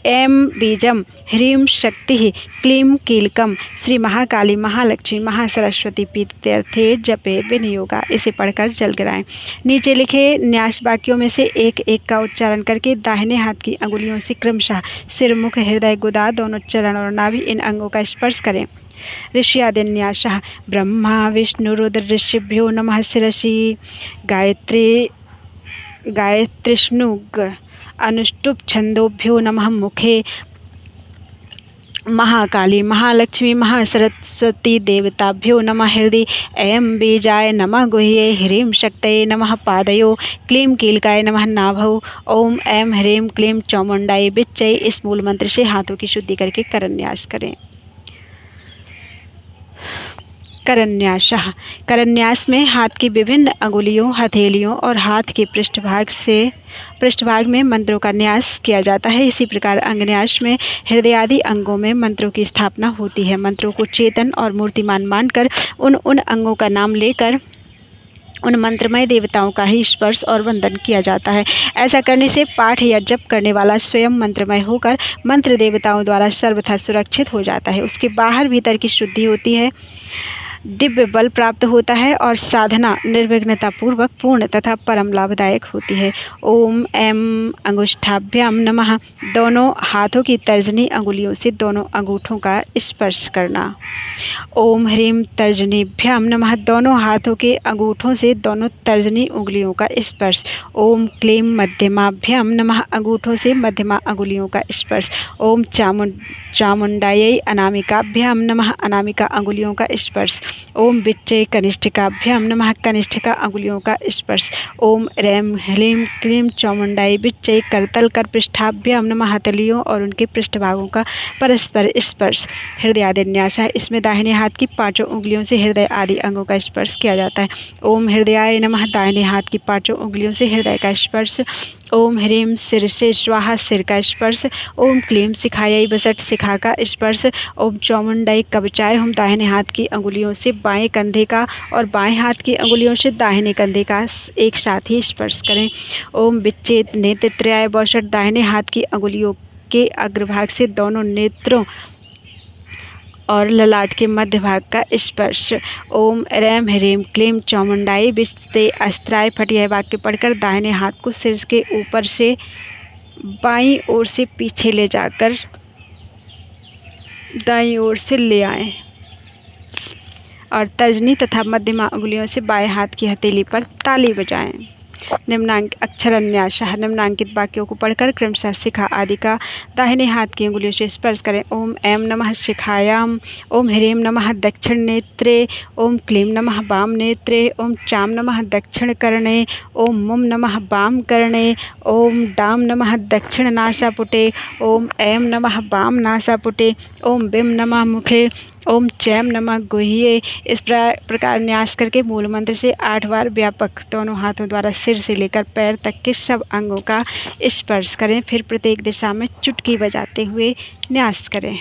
[SPEAKER 1] ऐं बीजम ह्रीं शक्ति क्लीं कीलकम श्री महाकाली महालक्ष्मी महासरस्वती प्रीत्यर्थे जपे विनियोगा। इसे पढ़कर जल गिराएं। नीचे लिखे न्यास वाक्यों में से एक एक का उच्चारण करके दाहिने हाथ की अंगुलियों से क्रमशः सिर, मुख, हृदय, गुदा, दोनों चरण और नाभि इन अंगों का स्पर्श करें। ऋष्यादिन्यासः। ब्रह्मा विष्णु रुद्र ऋषिभ्यो नमः शिरसि गायत्रीष्णुग अनुष्टुप छंदोभ्यो नमः मुखे महाकाली महालक्ष्मी महासरस्वती देवताभ्यो नमः हृदय ऐं बीजाय नमः गुह्ये ह्रीं शक्तये नमः पादयो क्लीं कीलकाय नमः नाभौ ओम ऐं ह्रीं क्लीं चामुंडाय बिच्चये। इस मूल मंत्र से हाथों की शुद्धि करके करन्यास करें। करन्यासः। करन्यास में हाथ की विभिन्न अंगुलियों, हथेलियों और हाथ के पृष्ठभाग में मंत्रों का न्यास किया जाता है। इसी प्रकार अंगन्यास में हृदय आदि अंगों में मंत्रों की स्थापना होती है। मंत्रों को चेतन और मूर्तिमान मानकर उन अंगों का नाम लेकर उन मंत्रमय देवताओं का ही स्पर्श और वंदन किया जाता है। ऐसा करने से पाठ या जप करने वाला स्वयं मंत्रमय होकर मंत्र देवताओं द्वारा सर्वथा सुरक्षित हो जाता है। उसके बाहर भीतर की शुद्धि होती है, दिव्य बल प्राप्त होता है और साधना निर्विघ्नता पूर्वक पूर्ण तथा परम लाभदायक होती है। ओम ऐं अंगुष्ठाभ्याम नमः। दोनों हाथों की तर्जनी अंगुलियों से दोनों अंगूठों का स्पर्श करना। ओम ह्रीं तर्जनीभ्याम नमः। दोनों हाथों के अंगूठों से दोनों तर्जनी उंगलियों का स्पर्श। ओम क्लीं मध्यमाभ्याम नमः। अंगूठों से मध्यमा अंगुलियों का स्पर्श। ओम चामुंडायै अनामिकाभ्याम नमः। अनामिका अंगुलियों का स्पर्श। ओम बिच्चये कनिष्ठिकाभ्याम नमः। कनिष्ठिका अंगुलियों का स्पर्श। ओम रैं ह्लीं क्लीं चामुंडायै बिच्चये करतल कर पृष्ठाभ्याम नमः। हथेलियों और उनके पृष्ठभागों का परस्पर स्पर्श। हृदयादिन्यास। इसमें दाहिने हाथ की पांचों उंगलियों से हृदय आदि अंगों का स्पर्श किया जाता है। ओम हृदयाय नमः। दाहिने हाथ की पांचों उंगलियों से हृदय का स्पर्श। ओम ह्रीं सिर से स्वाहा सिर का स्पर्श। ओम क्लीं शिखायै बसठ शिखा का स्पर्श। ओम चामुंडाय कवचाय हम दाहिने हाथ की अंगुलियों से बाएं कंधे का और बाएं हाथ की अंगुलियों से दाहिने कंधे का एक साथ ही स्पर्श करें। ओम विच्छेद नेत्रत्रयाय बसठ दाहिने हाथ की अंगुलियों के अग्रभाग से दोनों नेत्रों और ललाट के मध्य भाग का स्पर्श। ओम रैं ह्रीं क्लीं चामुंडाय बिच्चये अस्त्राय फट। यह वाक्य पढ़कर दाहिने हाथ को सिर के ऊपर से बाईं ओर से पीछे ले जाकर दाईं ओर से ले आएं और तर्जनी तथा मध्यमा अंगुलियों से बाएं हाथ की हथेली पर ताली बजाएं। निम्नांकित अक्षरन्यासः। निम्नांकित वाक्यों को पढ़कर क्रमशः शिखा आदि का दाहिने हाथ की अंगुलियों से स्पर्श करें। ओम ऐं नमः शिखायाम। ओम ह्रीं नमः दक्षिण नेत्रे। ओम क्लीं नमः वाम नेत्रे। ओम चाम नमः दक्षिण कर्णे। ओम मुम नमः वाम कर्णे। ओम डाम नमः दक्षिण नासापुटे। ओम ऐं नमः वाम नासापुटे। ओम बिम नमः मुखे। ओम चैं नमः गुह्ये। इस प्रकार न्यास करके मूल मंत्र से 8 बार व्यापक दोनों हाथों द्वारा सिर से लेकर पैर तक के सब अंगों का स्पर्श करें। फिर प्रत्येक दिशा में चुटकी बजाते हुए न्यास करें।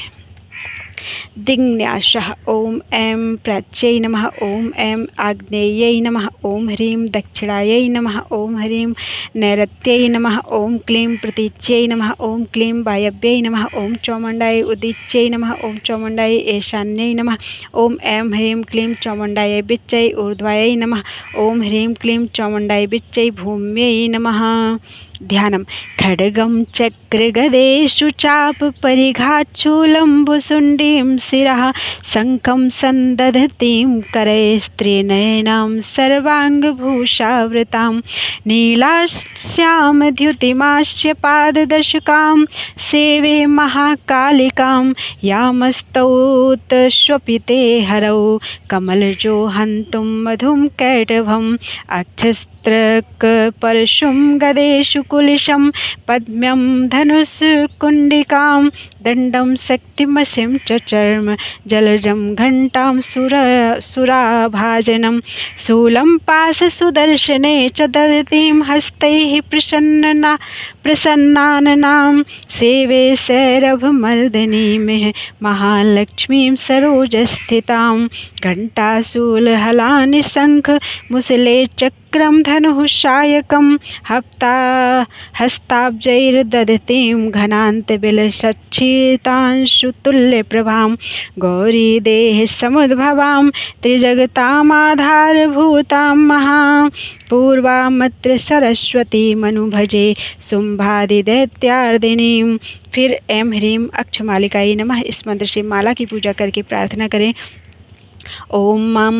[SPEAKER 1] दिङ्न्यासः ॐ ऐं प्राच्यै नमः ॐ ऐं आग्नेयै नमः ॐ ह्रीं दक्षिणायै नमः ॐ ह्रीं नैऋत्यै नमः ॐ क्लीं प्रतीच्यै नमः ॐ क्लीं वायव्यै नमः ॐ चौमुण्डायै उदीच्यै नमः ॐ चौमुण्डायै ईशान्यै नमः ॐ ऐं ह्रीं क्लीं चौमुण्डायै विच्चै ऊर्ध्वायै नमः ॐ ह्रीं क्लीं चौमुण्डायै विच्चै भूम्यै नमः। ध्यानम खड्गं चक्रगदेषु चापपरिघाच्छूलम्बुसुण्डीं शिरः शङ्खं सन्दधतीं करैस्त्रिनयनां सर्वाङ्गभूषावृतां नीलाश्यामद्युतिमास्य पाददशकां सेवे महाकालिकां यामस्तौतश्वपिते हरौ कमलजो हन्तुं मधुं कैटभम् अक्षस्त्रकपरशुं गदेषु कुलिशं पद्म्यं धनुष्कुण्डिकां दण्डं शक्तिमसिं च चर्म जलजं घण्टां सुराभाजनं शूलं पाशसुदर्शने च दधतीं हस्तैः प्रसन्नाननां सेवे सैरभमर्दनीमिह महालक्ष्मीं सरोजस्थितां घण्टाशूलहलानि शङ्ख मुसले चक्रं धनुः सायकं हस्ताब्जैर्दधतीं घनान्तबिलसच्छितांशुतुल्यप्रभां गौरीदेहसमुद्भवां त्रिजगतामाधारभूतां महापूर्वामत्र सरस्वतीमनुभजे शुम्भादिदैत्यार्दिनीं। फिर ऐं ह्रीं अक्षमालिकायै नमः इस मंत्र से माला की पूजा करके प्रार्थना करें। ओम मां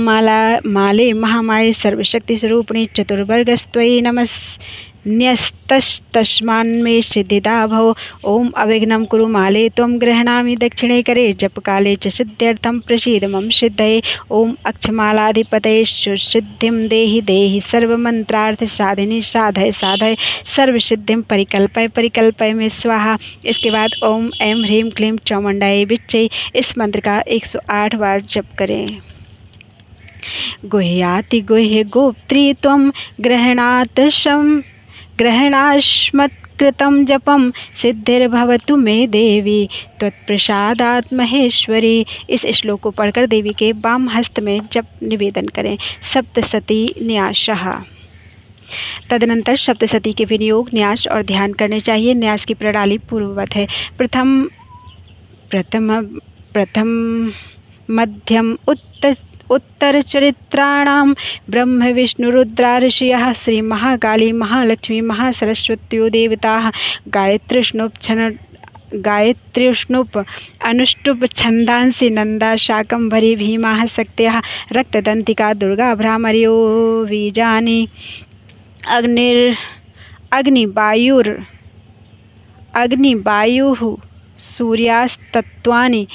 [SPEAKER 1] माले महामाये सर्वशक्ति स्वरूपिणी चतुर्वर्गस्त्वयि नमस्न्यस्तस्मान्मे सिद्धिदा भव। ओम अविघ्नं कुरु माले त्वं गृह्णामि दक्षिणे करे जप काले च सिद्ध्यर्थं प्रसीद मम सिद्धये। ओम अक्षमालाधिपतये सुसिद्धिं देहि देहि सर्वमंत्रार्थ साधिनी साधय साधय सर्वसिद्धिं परिकल्पय परिकल्पय में स्वाहा। इसके बाद ओम ऐं ह्रीं क्लीं चौमुण्डायै विच्चै इस मंत्र का 108 बार जप करें। गुह्याति गुह्य गोप्त्री त्वं ग्रहणाश्मत्कृतं जपं सिद्धिर्भवतु मे देवी त्वत्प्रसादात् महेश्वरी। इस श्लोक को पढ़कर देवी के वाम हस्त में जप निवेदन करें। सप्तसती न्यासः। तदनंतर सप्तसती के विनियोग न्यास और ध्यान करने चाहिए। न्यास की प्रणाली पूर्ववत है। प्रथम मध्यम उत्तर चरित्राणां ब्रह्म विष्णु रुद्रा ऋषयः श्री महाकाली महालक्ष्मी महासरस्वत्यो देवताः गायत्र्युष्णुप अनुष्टुप छंदांसि नंदा शाकंभरी भीमाः शक्त्याः रक्तदंतिका दुर्गा भ्रामर्यो बीजानि अग्निवायुः सूर्यास्तत्वानि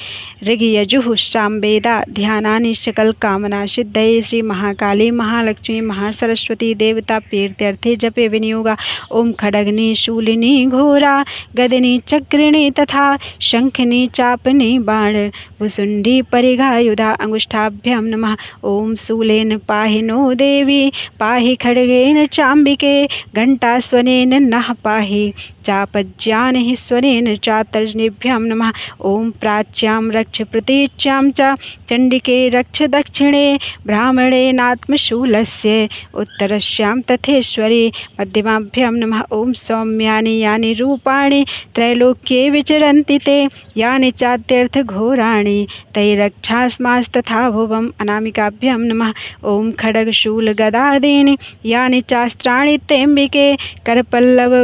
[SPEAKER 1] ऋग्यजुः सामवेदा ध्यानानि सकल कामना सिद्धये। श्री महाकाली महालक्ष्मी महासरस्वती देवता प्रीत्यर्थे जपे विनियोगा। ओम खड्गनि शूलिनि घोरा गदिनी चक्रिणी तथा शंखिनी चापनी बाण भुसुंडी परिघायुधा अंगुष्ठाभ्यां नमः। ओम शूलेन पाहि नो देवी पाहि खड्गेन चाम्बिके घंटास्वनेन नः पाहि चापज्यानि स्वनेन चातर्जनीभ्यां नमः। ओम प्राच्यां रक्ष प्रतीच्यां च चंडिके रक्ष दक्षिणे ब्राह्मणेनात्मशूलस्य उत्तरस्यां तथेश्वरी मध्यमाभ्यां नमः। ओम सौम्यानि यानि रूपाणि त्रैलोक्ये विचरन्ति ते यानि चात्यर्थघोराणि तैरक्षास्मास्तथा भुवम् अनामिकाभ्यां नमः। ओम खड्गशूलगदादीनि यानि चास्त्राणि तेऽम्बिके करपल्लव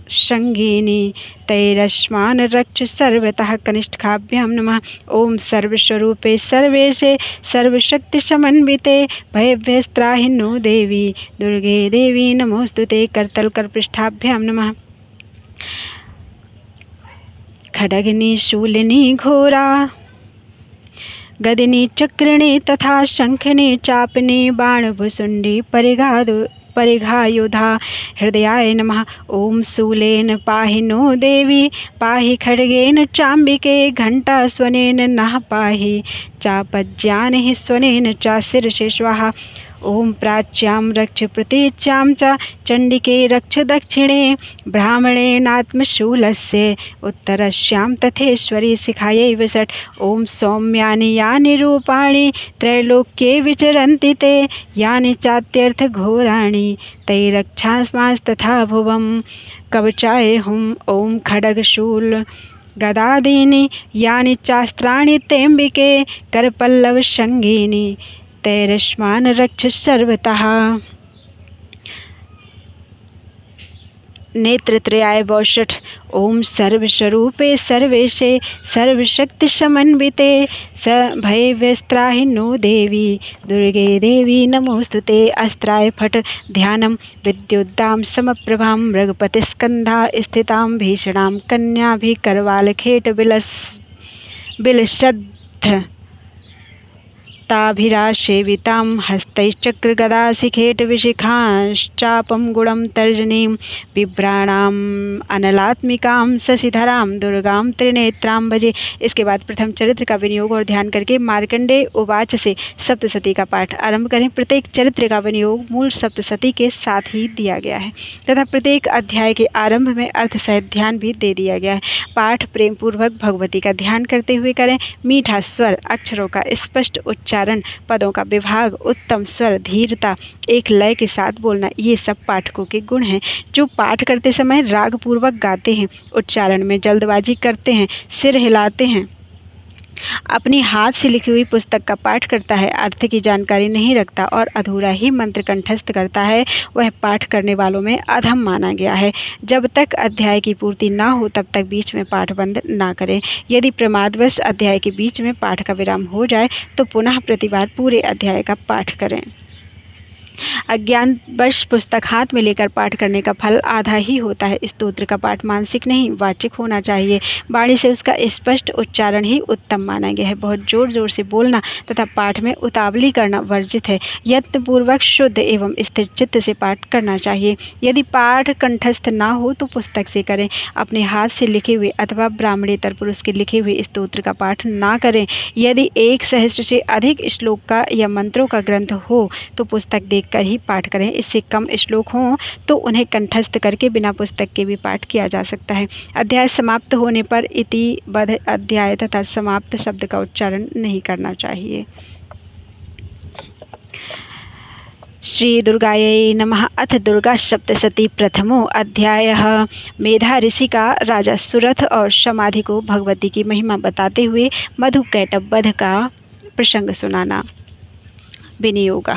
[SPEAKER 1] संगीनी तैरस्मान् रक्ष सर्वतः कनिष्ठाभ्यां नमः। ओम सर्वस्वरूपे सर्वेशे सर्वशक्ति समन्विते भयभ्यस्त्राहि नो देवी दुर्गे देवी नमोस्तुते करतलकरपृष्ठाभ्यां नमः। खड्गनि शूलिनि घोरा गदिनी चक्रिणी तथा शंखिनी चापनी बाणभुसुंडी परिघायुधा हृदयाय नमः। ओम शूलेन पाहि नो देवी पाहि खड्गेन चाम्बिके घंटास्वनेन नः पाहि चापज्यानि स्वनेन चाशिरसे स्वाहा। ओम प्राच्यां रक्ष प्रतीच्यां च चंडिके रक्ष दक्षिणे ब्राह्मणेनात्मशूलस्य उत्तरस्यां तथेश्वरी शिखायै विसट। ओम सौम्यानि यानि रूपाणि त्रैलोक्ये विचरन्ति ते यानि चात्यर्थ घोराणि तै रक्षास्मास्तथा भुवं कवचाय हुम। ओम खड्गशूल गदादीनि यानि चास्त्राणि तेऽम्बिके करपल्लवशङ्गिनि तैरश्मान् रक्ष सर्वतः। नेत्रत्रयाय वौषठ। ओम सर्वस्वरूपे सर्वेशे सर्वशक्ति समन्विते स भये व्यस्त्राहि नो देवी दुर्गे देवी नमोस्तुते। अस्त्राय फट। ध्यानम विद्युद्दां समप्रभां मृगपतिस्कन्धा स्थितां भीषणां कन्याभिकरवालखेट बिलशद्ध ताभिरासेवितां हस्तैश्चक्रगदाशिखेट विशिखांश्चापं गुणं तर्जनीं बिभ्राणाम् अनलात्मिकां शशिधरां दुर्गां त्रिनेत्रां भजे। इसके बाद प्रथम चरित्र का विनियोग और ध्यान करके मार्कंडेय उवाच से सप्तशती का पाठ आरंभ करें। प्रत्येक चरित्र का विनियोग मूल सप्तशती के साथ ही दिया गया है तथा प्रत्येक अध्याय के आरंभ में अर्थ सहित ध्यान भी दे दिया गया है। पाठ प्रेम पूर्वक भगवती का ध्यान करते हुए करें। मीठा स्वर, अक्षरों का स्पष्ट उच्चारण, पदों का विभाग, उत्तम स्वर, धीरता, एक लय के साथ बोलना, ये सब पाठकों के गुण हैं। जो पाठ करते समय राग पूर्वक गाते हैं, उच्चारण में जल्दबाजी करते हैं, सिर हिलाते हैं, अपनी हाथ से लिखी हुई पुस्तक का पाठ करता है, अर्थ की जानकारी नहीं रखता और अधूरा ही मंत्र कंठस्थ करता है, वह पाठ करने वालों में अधम माना गया है। जब तक अध्याय की पूर्ति ना हो तब तक बीच में पाठ बंद ना करें। यदि प्रमादवश अध्याय के बीच में पाठ का विराम हो जाए तो पुनः प्रतिबार पूरे अध्याय का पाठ करें। अज्ञानवश पुस्तक हाथ में लेकर पाठ करने का फल आधा ही होता है। स्तोत्र का पाठ मानसिक नहीं वाचिक होना चाहिए। वाणी से उसका स्पष्ट उच्चारण ही उत्तम माना गया है। बहुत जोर जोर से बोलना तथा पाठ में उतावली करना वर्जित है। यत्नपूर्वक शुद्ध एवं स्थिर चित्त से पाठ करना चाहिए। यदि पाठ कंठस्थ ना हो तो पुस्तक से करें। अपने हाथ से लिखे हुए अथवा ब्राह्मणेतर पुरुष के लिखे हुए स्तोत्र का पाठ ना करें। यदि 1 सहस्त्र से अधिक श्लोक का या मंत्रों का ग्रंथ हो तो पुस्तक देख कर ही पाठ करें। इससे कम श्लोक हों तो उन्हें कंठस्थ करके बिना पुस्तक के भी पाठ किया जा सकता है। अध्याय समाप्त होने पर इति बध अध्याय तथा समाप्त शब्द का उच्चारण नहीं करना चाहिए। श्री दुर्गायै नमः। अथ दुर्गा सप्तशती प्रथमो अध्यायः। मेधा ऋषि का राजा सुरथ और समाधि को भगवती की महिमा बताते हुए मधु कैटभ वध का प्रसंग सुनाना। विनियोग।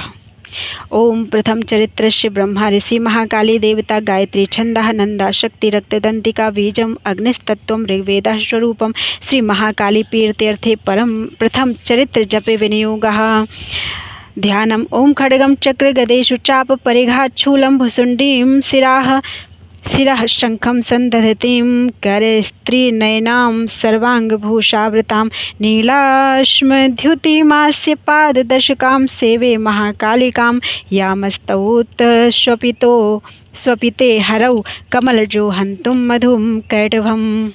[SPEAKER 1] ओम प्रथम चरित्रस्य ब्रह्मा ऋषि महाकाली देवता गायत्री छंदः नंदा शक्ति रक्तदंतिका बीजम अग्निस्तत्वं ऋग्वेदः स्वरूपम। श्री महाकाली पीर्त्यर्थे परम प्रथम चरित्र जपे विनियोगः। ध्यानम ओम खड्गम चक्र गदेषु चाप परिघाच्छूलं भुसुंडीं शिरः शंखं संदधतीं करस्त्रीनयनां सर्वांगभूषावृतां नीलाश्मद्युतिमास्य पाददशकां सेवे महाकालिकां यामस्तौत स्वपिते हरौ कमलजो हन्तुं मधुं कैटभम्।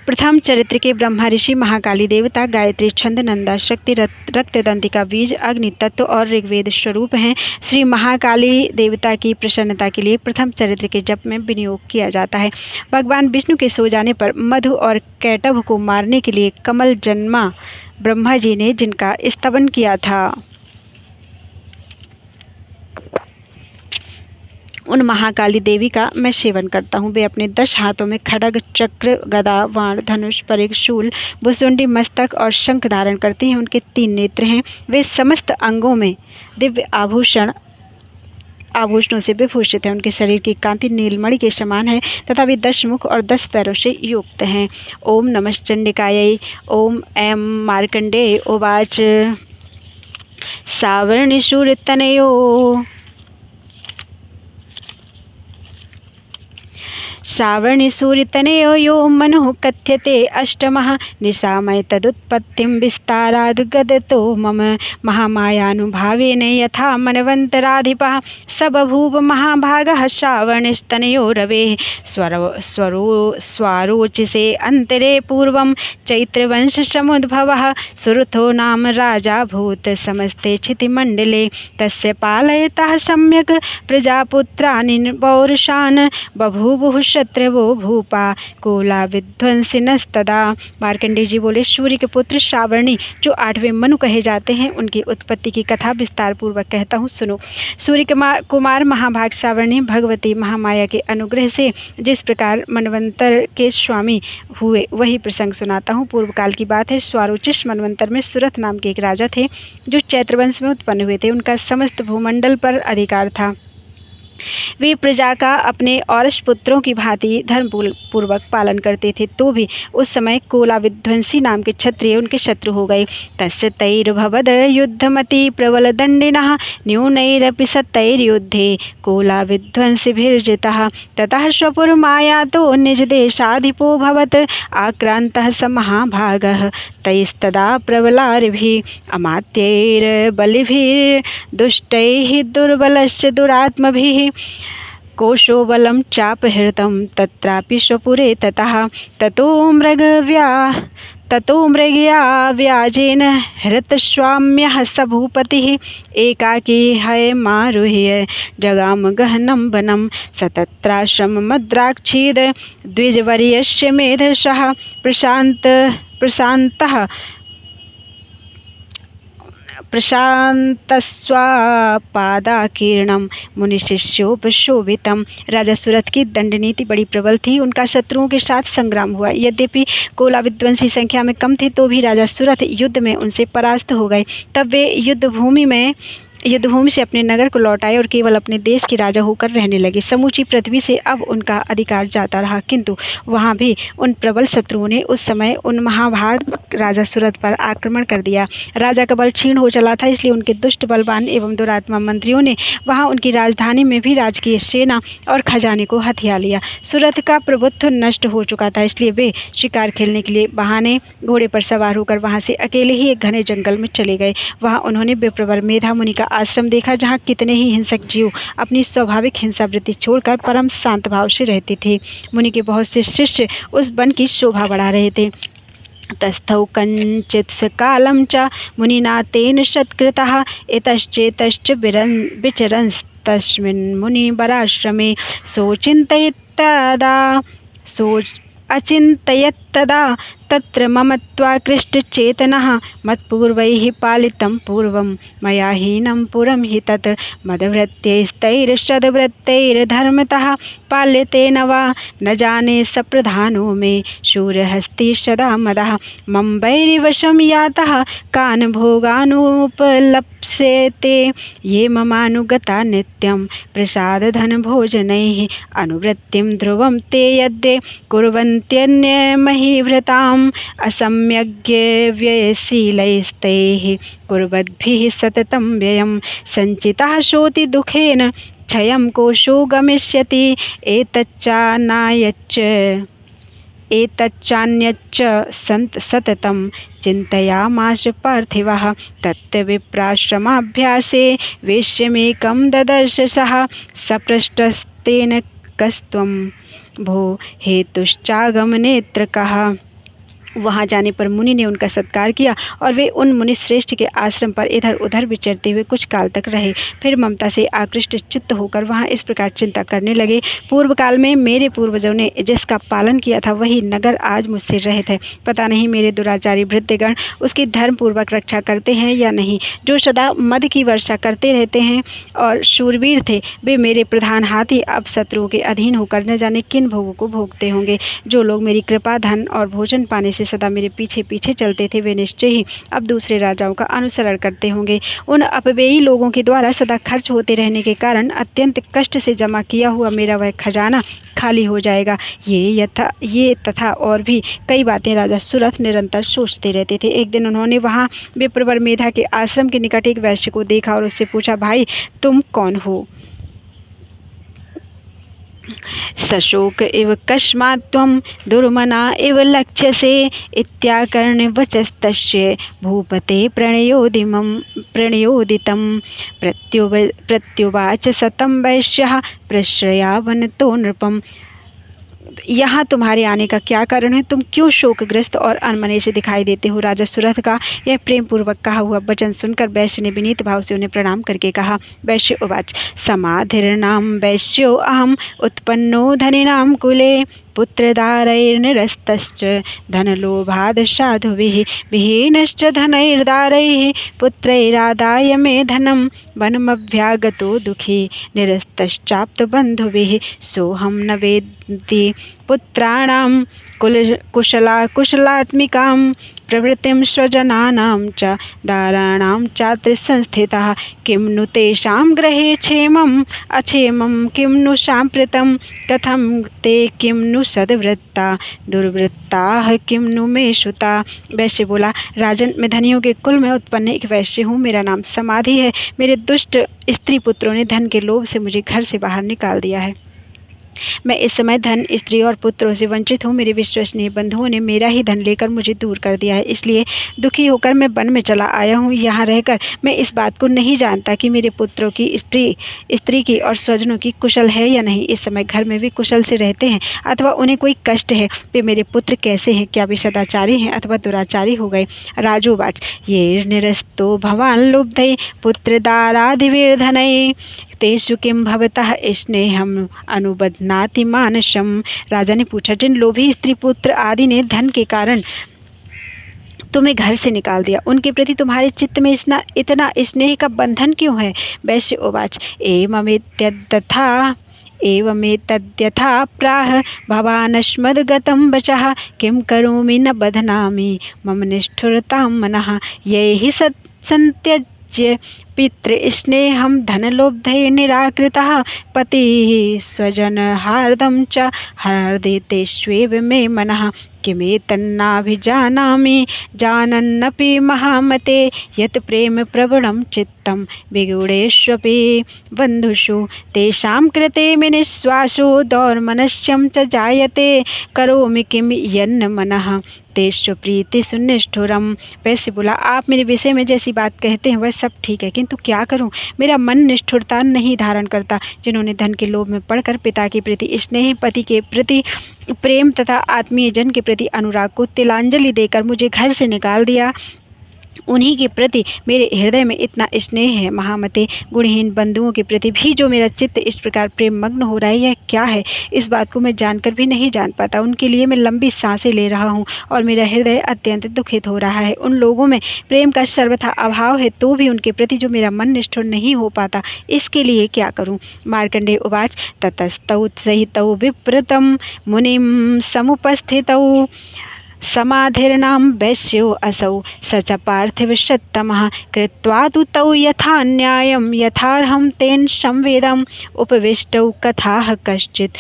[SPEAKER 1] प्रथम चरित्र के ब्रह्मा ऋषि महाकाली देवता गायत्री छंद नंदा शक्ति रक्तदंतिका बीज अग्नि तत्व और ऋग्वेद स्वरूप हैं। श्री महाकाली देवता की प्रसन्नता के लिए प्रथम चरित्र के जप में विनियोग किया जाता है। भगवान विष्णु के सो जाने पर मधु और कैटभ को मारने के लिए कमल जन्मा ब्रह्मा जी ने जिनका स्तवन किया था, उन महाकाली देवी का मैं सेवन करता हूँ। वे अपने 10 हाथों में खड्ग, चक्र, गदा, वाण, धनुष, परिघ, शूल, भुसुंडी, मस्तक और शंख धारण करती हैं। उनके 3 नेत्र हैं। वे समस्त अंगों में दिव्य आभूषणों से विभूषित हैं। उनके शरीर की कांति नीलमणि के समान है तथा वे 10 मुख और 10 पैरों से युक्त हैं। ओम नमश्चंडिकायै। ओम ऐं मार्कंडेय उवाच सावर्णिशूरतनयो श्रावणी सूर्यतनयो यो मनुः कथ्यते अष्टमः निशामय तदुत्पत्तिं विस्ताराद्गदतो मम महामायानुभावेन यथा मनवन्तराधिपः स बभूव महाभागः श्रावणस्तनयो रवेः स्वारोचिषे अन्तरे पूर्वं चैत्रवंशसमुद्भवः सुरथो नाम राजा भूत समस्ते क्षितिमण्डले तस्य पालयतः सम्यक् प्रजापुत्राणि पौरुषान् बभूवुः शत्रवो भूपा कोला विध्वंसिनस्तदा। मार्कंडेय जी बोले, सूर्य के पुत्र श्रावणी जो 8वें मनु कहे जाते हैं, उनकी उत्पत्ति की कथा विस्तार पूर्वक कहता हूँ, सुनो। सूर्य कुमार महाभाग श्रावणी भगवती महामाया के अनुग्रह से जिस प्रकार मनवंतर के स्वामी हुए वही प्रसंग सुनाता हूँ। पूर्व काल की बात है। स्वारोचिष मनवंतर में सुरथ नाम के एक राजा थे जो चैत्रवंश में उत्पन्न हुए थे। उनका समस्त भूमंडल पर अधिकार था। वे प्रजा का अपने औरस पुत्रों की भांति धर्म पूर्वक पालन करते थे, तो भी उस समय कोला विध्वंसी नाम के क्षत्रिय उनके शत्रु हो गए। तस्य तैर्भवद युद्धमति प्रबल दंडिनः न्यूनैरपि सतैर्युद्धे कोला विध्वंसिभिर्जितः ततः स्वपुरमायातो निज देशाधिपो भवत् आक्रान्तः स महाभागः तैस्तदा प्रबलार्भिः अमात्यैर्बलिभिर्दुष्टैः दुर्बलश्च दुरात्मभिः कोशो बलं चापहृतं तत्रापि स्वपुरे ततः ततो मृगया व्याजेन हृतस्वाम्यः स भूपतिः एकाकी हयमारुह्य जगाम गहनं वनं स तत्राश्रममद्राक्षीद द्विजवर्यस्य मेधसः प्रशान्तस्वापादाकीर्णं मुनिशिष्योपशोभितं। राजा सुरथ की दंड नीति बड़ी प्रबल थी। उनका शत्रुओं के साथ संग्राम हुआ। यद्यपि कोला विध्वंसी संख्या में कम थे तो भी राजा सुरथ युद्ध में उनसे परास्त हो गए। तब वे युद्धभूमि से अपने नगर को लौट आए और केवल अपने देश के राजा होकर रहने लगे। समूची पृथ्वी से अब उनका अधिकार जाता रहा, किंतु वहाँ भी उन प्रबल शत्रुओं ने उस समय उन महाभाग राजा सुरथ पर आक्रमण कर दिया। राजा का बल क्षीण हो चला था, इसलिए उनके दुष्ट बलवान एवं दुरात्मा मंत्रियों ने वहाँ उनकी राजधानी में भी राजकीय सेना और खजाने को हथिया लिया। सुरथ का प्रभुत्व नष्ट हो चुका था, इसलिए वे शिकार खेलने के लिए बहाने घोड़े पर सवार होकर वहाँ से अकेले ही एक घने जंगल में चले गए। वहाँ उन्होंने विप्रवर मेधा मुनि का आश्रम देखा, जहाँ कितने ही हिंसक जीव अपनी स्वाभाविक हिंसा वृत्ति छोड़कर परम शांत भाव से रहते थे। मुनि के बहुत से शिष्य उस वन की शोभा बढ़ा रहे थे। तस्थौ कञ्चित् कालं च मुनिना तेन सत्कृतः इतश्चेतश्च विचरंस्तस्मिन् मुनिवराश्रमे अचिन्तयत्तदा तत्र ममत्वाकृष्टचेतनः मत्पूर्वैः पालितं पूर्वं मया हीनं पुरं हि तत् मदवृत्तैस्तैर्षद्वृत्तैर्धर्मतः पाल्यते न वा न जाने सप्रधानो मे शूरहस्ति सदा मदः मम वैरिवशं यातः कान् भोगानुपलप्स्यते ये ममानुगता नित्यं प्रसादधनभोजनैः अनुवृत्तिं ध्रुवं ते यद्ये कुर्वन्त्यन्यमहीभृताम् असम्यग्व्ययशीलैस्तैः कुर्वद्भिः सततं व्ययं सञ्चितः शोति दुःखेन क्षयं कोशो गमिष्यति एतच्चान्यच्च सततं चिन्तयामास पार्थिवः तत्विप्राश्रमाभ्यासे वेश्यमेकं ददर्श सः सपृष्टस्तेन कस्त्वं भो हेतुश्चागमनेत्र कः। वहाँ जाने पर मुनि ने उनका सत्कार किया और वे उन मुनि श्रेष्ठ के आश्रम पर इधर उधर विचरते हुए कुछ काल तक रहे। फिर ममता से आकृष्ट चित्त होकर वहाँ इस प्रकार चिंता करने लगे, पूर्व काल में मेरे पूर्वजों ने जिसका पालन किया था वही नगर आज मुझसे रहित है। पता नहीं मेरे दुराचारी भृत्यगण उसकी धर्म पूर्वक रक्षा करते हैं या नहीं। जो सदा मद की वर्षा करते रहते हैं और शूरवीर थे, वे मेरे प्रधान हाथी अब शत्रुओं के अधीन होकर न जाने किन भोगों को भोगते होंगे। जो लोग मेरी कृपा, धन और भोजन पाने से सदा मेरे पीछे पीछे चलते थे, वे निश्चय ही अब दूसरे राजाओं का अनुसरण करते होंगे। उन अपव्ययी लोगों के द्वारा सदा खर्च होते रहने के कारण अत्यंत कष्ट से जमा किया हुआ मेरा वह खजाना खाली हो जाएगा। ये तथा और भी कई बातें राजा सुरथ निरंतर सोचते रहते थे। एक दिन उन्होंने वहाँ विप्रवर मेधा के आश्रम के निकट एक वैश्य को देखा और उससे पूछा, भाई तुम कौन हो? सशोक इव कस्मात् त्वं दुर्मना इव लक्ष्यसे इत्याकर्ण्यवचस्तस्य भूपते प्रणयोदितं प्रत्युवाच सतं वैश्यः प्रश्रयावनतो नृपम्। यहाँ तुम्हारे आने का क्या कारण है? तुम क्यों शोकग्रस्त और अनमने से दिखाई देते हो? राजा सुरथ का यह प्रेम पूर्वक कहा हुआ वचन सुनकर वैश्य ने विनीत भाव से उन्हें प्रणाम करके कहा। वैश्य उवाच समाधिर्नाम वैश्यो अहम उत्पन्नो धनिनाम कुले पुत्रदारैर्निरस्तश्च धनलोभाद् साधुभिः विहीनश्च धनैर्दारैः पुत्रैरादाय मे धनं वनमभ्यागतो दुःखी निरस्तश्चाप्तबन्धुभिः सोऽहं न वेत्ति पुत्राणां कुशलात्मिकां प्रवृत्तिं स्वजनानां च दाराणां चात्र संस्थितः किं नु तेषां गृहे क्षेमम् अक्षेमं किं नु साम्प्रतं कथं ते किं नु सद्वृत्ता दुर्वृत्ताः किं नु मे श्रुता। वैश्य बोला, राजन, मैं धनियों के कुल में उत्पन्न एक वैश्य हूँ। मेरा नाम समाधि है। मेरे दुष्ट स्त्री पुत्रों ने धन के लोभ से मुझे घर से बाहर निकाल दिया है। मैं इस समय धन, स्त्री और पुत्रों से वंचित हूँ। मेरे विश्वसनीय बंधुओं ने मेरा ही धन लेकर मुझे दूर कर दिया है, इसलिए दुखी होकर मैं वन में चला आया हूँ। यहाँ रहकर मैं इस बात को नहीं जानता कि मेरे पुत्रों की स्त्री की और स्वजनों की कुशल है या नहीं। इस समय घर में भी कुशल से रहते हैं अथवा उन्हें कोई कष्ट है। वे मेरे पुत्र कैसे हैं? क्या वे सदाचारी हैं अथवा दुराचारी हो गए? राजोवाच ये निरस्तो भवान लुब्धे पुत्रदारादिवीर्धनैः तेषु किं भवतः स्नेहम् अनुबध्नाति मानसम। राजा ने पूछा, जिन लोभी स्त्री पुत्र आदि ने धन के कारण तुम्हें घर से निकाल दिया, उनके प्रति तुम्हारे चित्त में इतना स्नेह का बंधन क्यों है? वैश्य उवाच एवमेतद्यथा प्राह भवानस्मद्गतं वचः किं करोमि न बध्नामि मम निष्ठुरतां मनः ये हि सन्त्यज्य पितृस्नेहं धनलोब्धे निराकृतः पतिः स्वजनहार्दं च हार्दितेष्वेव मे मनः किमेतन्नाभिजानामि जानन्नपि महामते यत् प्रेम प्रवणं चित्तं विगूढेष्वपि बन्धुषु तेषां कृते विनिश्वासो दौर्मनस्यं च जायते करोमि किं यन्न मनः तेषु प्रीति सुनिष्ठुरम। वैश्य बोला, आप मेरे विषय में जैसी बात कहते हैं वह सब ठीक है, किंतु क्या करूं? मेरा मन निष्ठुरता नहीं धारण करता। जिन्होंने धन के लोभ में पड़कर पिता के प्रति स्नेह, पति के प्रति प्रेम तथा आत्मीय जन के प्रति अनुराग को तिलांजलि देकर मुझे घर से निकाल दिया, उन्हीं के प्रति मेरे हृदय में इतना स्नेह है। महामते, गुणहीन बंधुओं के प्रति भी जो मेरा चित्त इस प्रकार प्रेम मग्न हो रहा है, यह क्या है? इस बात को मैं जानकर भी नहीं जान पाता। उनके लिए मैं लंबी सांसें ले रहा हूँ और मेरा हृदय अत्यंत दुखित हो रहा है। उन लोगों में प्रेम का सर्वथा अभाव है, तो भी उनके प्रति जो मेरा मन निष्ठुर नहीं हो पाता, इसके लिए क्या करूँ? मार्कंडेय उवाच ततस्तौ सहितौ विप्रतं मुनिं समुपस्थितौ समाधिर्नाम वैश्यो असौ स च पार्थिवशत्तमः कृत्वा तु तौ यथा न्यायं यथार्हं तेन संवेदम् उपविष्टौ कथाः कश्चित्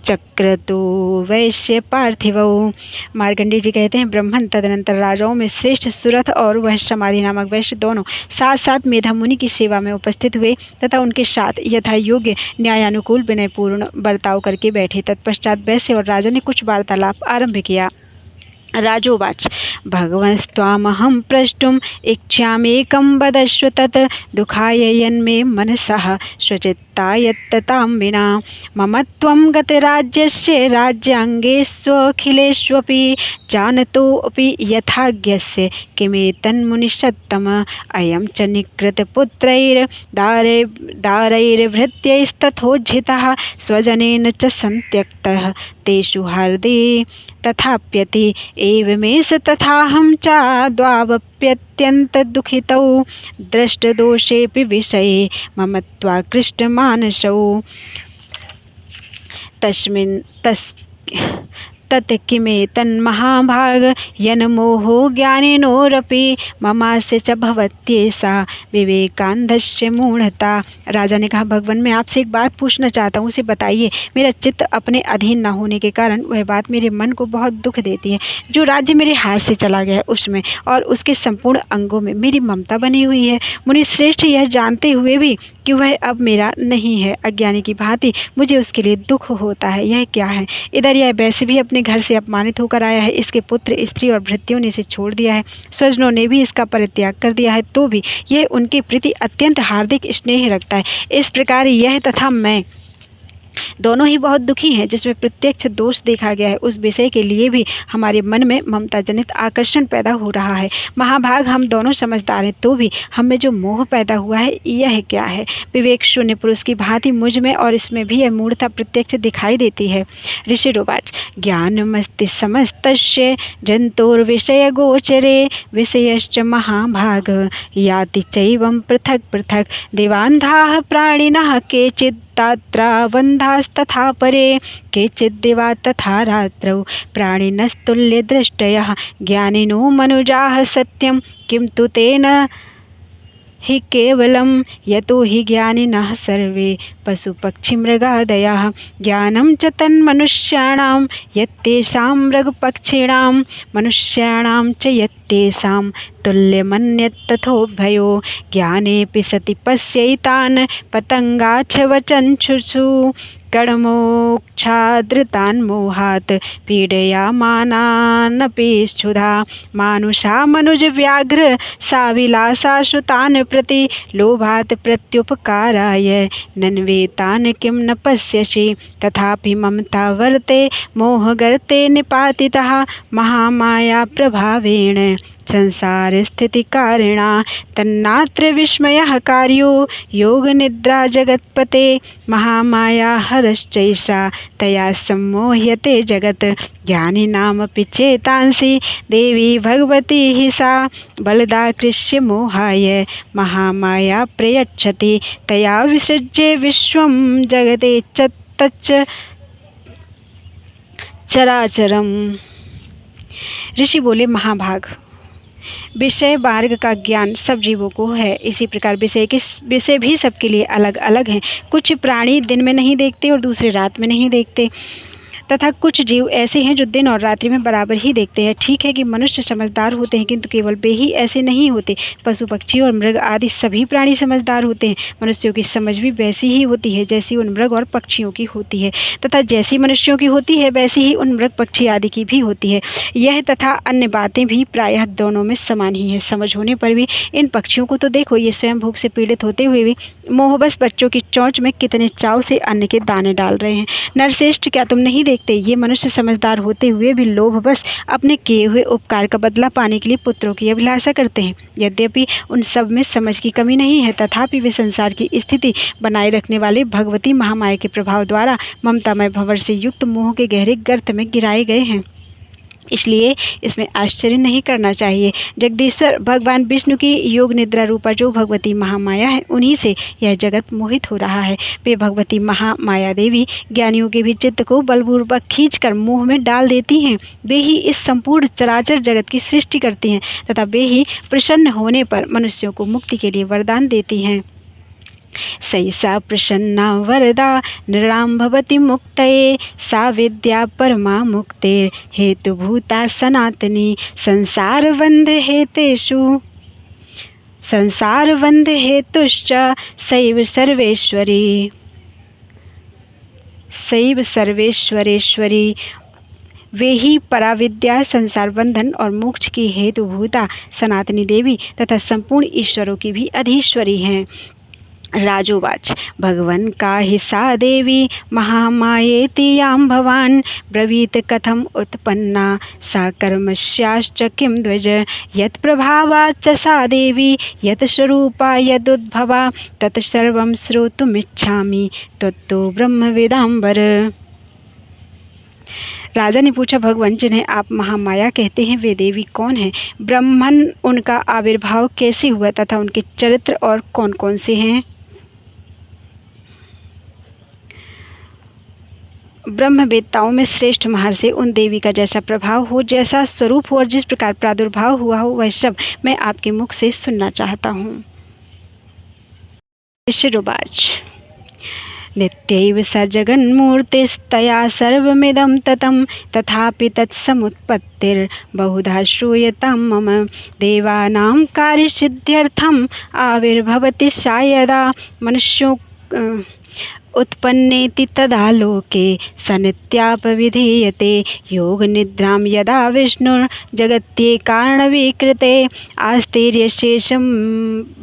[SPEAKER 1] चक्रतु वैश्य पार्थिवौ। मार्कंडेय जी कहते हैं, ब्रह्मन तदनंतर राजाओं में श्रेष्ठ सुरथ और वह समाधि नामक वैश्य दोनों साथ साथ मेधा मुनि की सेवा में उपस्थित हुए तथा उनके साथ यथा योग्य न्यायानुकूल विनयपूर्ण बर्ताव करके बैठे। तत्पश्चात वैश्य और राजा ने कुछ वार्तालाप आरंभ किया। राजोवाच भगवंस्त्वामहं प्रष्टुम् इच्छाम्येकं वदस्व तत् दुःखाय यन्मे मनसः स्वचित्ताय ततां विना मम त्वं गतराज्यस्य राज्याङ्गेष्वखिलेष्वपि जानतोऽपि यथाज्ञस्य किमेतन्मुनिषत्तम अयं च निकृतपुत्रैर्दारैर्भृत्यैस्तथोज्झितः स्वजनेन च सन्त्यक्तः तेषु हार्दे तथाप्यति एवमेष तथाहं चाद्वावप्यत्यन्तदुःखितौ दृष्टदोषेऽपि विषये मम त्वाकृष्टमानसौ तत् किमेतन्महाभाग यन्मोहो ज्ञानिनोरपि ममास्य च भवत्येषा विवेकानंदस्य मूढ़ता। राजा ने कहा, भगवान मैं आपसे एक बात पूछना चाहता हूँ, उसे बताइए। मेरा चित्त अपने अधीन न होने के कारण वह बात मेरे मन को बहुत दुख देती है। जो राज्य मेरे हाथ से चला गया है उसमें और उसके संपूर्ण अंगों में मेरी ममता बनी हुई है। मुनि श्रेष्ठ यह जानते हुए भी कि वह अब मेरा नहीं है, अज्ञानी की भांति मुझे उसके लिए दुख होता है। यह क्या है? इधर यह वैसे भी अपने घर से अपमानित होकर आया है, इसके पुत्र स्त्री और भृत्यों ने इसे छोड़ दिया है, स्वजनों ने भी इसका परित्याग कर दिया है, तो भी यह उनके प्रति अत्यंत हार्दिक स्नेह रखता है। इस प्रकार यह तथा मैं दोनों ही बहुत दुखी हैं। जिसमें प्रत्यक्ष दोष देखा गया है उस विषय के लिए भी हमारे मन में ममता जनित आकर्षण पैदा हो रहा है। महाभाग हम दोनों समझदार हैं, तो भी हम में जो मोह पैदा हुआ है यह क्या है? विवेक शून्य पुरुष की भांति मुझ में और इसमें भी यह मूढ़ता प्रत्यक्ष दिखाई देती है। ऋषिरुवाच ज्ञानमस्ति समस्तस्य जंतुर्विषय गोचरे विषयश्च महाभाग याति चैवं पृथक पृथक देवान्धाः प्राणिनः केचित् तात्रावन्धास्तथा परे केचिद्दिवा तथा रात्रौ प्राणिनस्तुल्यदृष्टयः ज्ञानिनो मनुजाः सत्यं किं तु तेन हि केवलं यतो हि ज्ञानिनः सर्वे पशुपक्षिमृगादयः ज्ञानं च तन्मनुष्याणां यत्तेषां मृगपक्षिणां मनुष्याणां च यत्तेषां तुल्यमन्यत्तथोभयो ज्ञानेऽपि सति पश्यैतान् पतङ्गाच्छवचंक्षुषु कर्मोक्षादृतान् मोहात् पीडयामानानपि क्षुधा मानुषा मनुजव्याघ्र सा विलासाशु तान् प्रति लोभात् प्रत्युपकाराय नन्वेतान् किं न पश्यसि तथापि ममता वर्ते मोहगर्ते निपातितः महामाया प्रभावेण संसार स्थिति कारिणा तन्नात्र विस्मयः कार्यो योग निद्रा जगत्पते महामाया हरश्चैषा तया सम्मोह्यते जगत् ज्ञानिनामपि चेतांसि देवी भगवती हि सा बलदा कृष्य मोहाय महामाया प्रयच्छति तया विसृज्य विश्वं जगते तच्च चराचरम। ऋषि बोले, महाभाग विषय मार्ग का ज्ञान सब जीवों को है, इसी प्रकार विषय भी सबके लिए अलग अलग हैं। कुछ प्राणी दिन में नहीं देखते और दूसरे रात में नहीं देखते, तथा कुछ जीव ऐसे हैं जो दिन और रात्रि में बराबर ही देखते हैं। ठीक है कि मनुष्य समझदार होते हैं, किंतु केवल वे ही ऐसे नहीं होते। पशु पक्षी और मृग आदि सभी प्राणी समझदार होते हैं। मनुष्यों की समझ भी वैसी ही होती है जैसी उन मृग और पक्षियों की होती है, तथा जैसी मनुष्यों की होती है वैसी ही उन मृग पक्षी आदि की भी होती है। यह तथा अन्य बातें भी प्रायः दोनों में समान ही है। समझ होने पर भी इन पक्षियों को तो देखो, ये स्वयं भूख से पीड़ित होते हुए भी मोहबस बच्चों की चोंच में कितने चाव से अन्न के दाने डाल रहे हैं। नरश्रेष्ठ, क्या तुम नहीं देखते? ये मनुष्य समझदार होते हुए भी लोभवश अपने किए हुए उपकार का बदला पाने के लिए पुत्रों की अभिलाषा करते हैं। यद्यपि उन सब में समझ की कमी नहीं है, तथापि वे संसार की स्थिति बनाए रखने वाले भगवती महामाया के प्रभाव द्वारा ममतामय भंवर से युक्त मोह के गहरे गर्त में गिराए गए हैं। इसलिए इसमें आश्चर्य नहीं करना चाहिए। जगदीश्वर भगवान विष्णु की योग निद्रा रूपा जो भगवती महामाया है, उन्हीं से यह जगत मोहित हो रहा है। वे भगवती महामाया देवी ज्ञानियों के भी चित्त को बलपूर्वक खींचकर मोह में डाल देती हैं। वे ही इस संपूर्ण चराचर जगत की सृष्टि करती हैं, तथा वे ही प्रसन्न होने पर मनुष्यों को मुक्ति के लिए वरदान देती हैं। सैसा प्रसन्ना वरदा नृणां भवति मुक्तये सा विद्या परमा मुक्तेर हेतुभूता सनातनी संसारबंध हेतुश्च सैव सर्वेश्वरेश्वरी। वे ही पराविद्या, संसार बंधन और मोक्ष की हेतुभूता सनातनी देवी तथा संपूर्ण ईश्वरों की भी अधीश्वरी हैं। राजोवाच भगवन् का हि सा देवी महामायेति यां भवान् ब्रवीत कथम उत्पन्ना सा कर्मस्याश्च किं द्विज यत् प्रभावाच्च सा देवी यत् स्वरूपा यदुद्भवा तत् सर्वं श्रोतुमिच्छामि त्वत्तो ब्रह्मवेदांबर। राजा ने पूछा, भगवान जिन्हें आप महामाया कहते हैं वे देवी कौन हैं? ब्रह्मन उनका आविर्भाव कैसे हुआ तथा उनके चरित्र और कौन कौन से हैं ब्रह्मवेत्ताओं में श्रेष्ठ महर्षि उन देवी का जैसा प्रभाव हो, जैसा स्वरूप हो और जिस प्रकार प्रादुर्भाव हुआ हो, वह सब मैं आपके मुख से सुनना चाहता हूँ। ऋषिरुवाच नित्यैव स जगन्मूर्तिस्तया सर्वमिदं ततं तथापि तत्समुत्पत्तिर्बहुधा श्रूयतां मम देवानां कार्यसिद्ध्यर्थम् आविर्भवति सा यदा मनुष्यो उत्पन्नेति तदा लोके स नित्यापविधीयते योगनिद्रां यदा विष्णुर्जगत्येकार्णवीकृते आस्तीर्यशेषं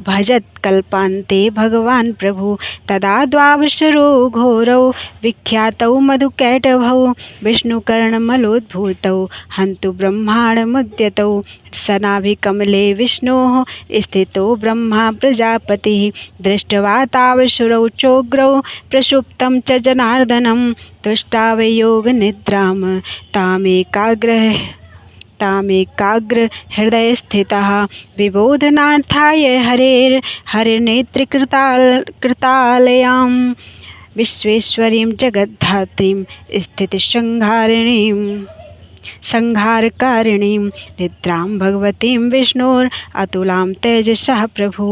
[SPEAKER 1] भजत् कल्पान्ते भगवान् प्रभु तदा द्वावशरो घोरौ विख्यातौ मधुकैटभौ विष्णुकर्णमलोद्भूतौ हन्तु ब्रह्माण्डमुद्यतौ सनाभिकमले विष्णोः स्थितो ब्रह्मा प्रजापतिः दृष्ट्वा तावशुरौ चोग्रौ प्रसुप्तं च जनार्दनं तुष्टाव योगनिद्रां तामेकाग्र हृदय स्थितः विबोधनार्थाय हरिर्नेत्रिकृतालयां विश्वेश्वरीं जगद्धात्रीं संहारकारिणीं निद्रां भगवतीं विष्णोरतुलां तेजसः प्रभु।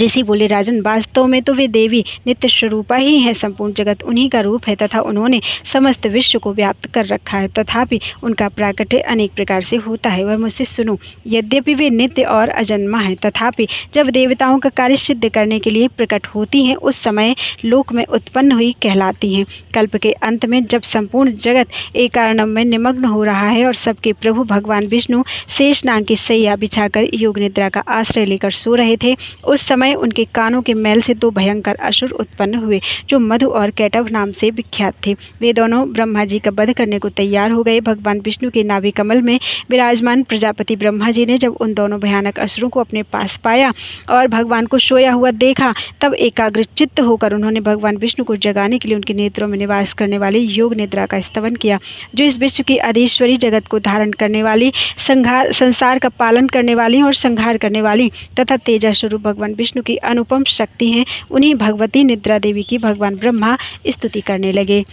[SPEAKER 1] ऋषि बोले, राजन, वास्तव में तो वे देवी नित्य स्वरूपा ही हैं। संपूर्ण जगत उन्हीं का रूप है तथा उन्होंने समस्त विश्व को व्याप्त कर रखा है। तथापि उनका प्राकट्य अनेक प्रकार से होता है, वह मुझसे सुनो। यद्यपि वे नित्य और अजन्मा हैं, तथापि जब देवताओं का कार्य सिद्ध करने के लिए प्रकट होती हैं, उस समय लोक में उत्पन्न हुई कहलाती हैं। कल्प के अंत में जब संपूर्ण जगत एकार्णव में निमग्न हो रहा है और सबके प्रभु भगवान विष्णु शेषनाग की सैया बिछाकर योग निद्रा का आश्रय लेकर सो रहे थे, उस समय उनके कानों के मैल से दो भयंकर असुर उत्पन्न हुए जो मधु और कैटभ नाम से विख्यात थे। वे दोनों ब्रह्मा जी का वध करने को तैयार हो गए। भगवान विष्णु के नाभि कमल में विराजमान प्रजापति ब्रह्मा जी ने जब उन दोनों भयानक असुरों को अपने पास पाया और भगवान को सोया हुआ देखा, तब एकाग्रचित्त होकर उन्होंने भगवान विष्णु को जगाने के लिए उनके नेत्रों में निवास करने वाली योग निद्रा का स्तवन किया, जो इस विश्व की अधीश्वरी, जगत को धारण करने वाली, संसार का पालन करने वाली और संहार करने वाली तथा तेजा स्वरूप भगवान विष्णु की अनुपम शक्ति हैं। उन्हीं भगवती निद्रा देवी की भगवान ब्रह्मा स्तुति करने लगे।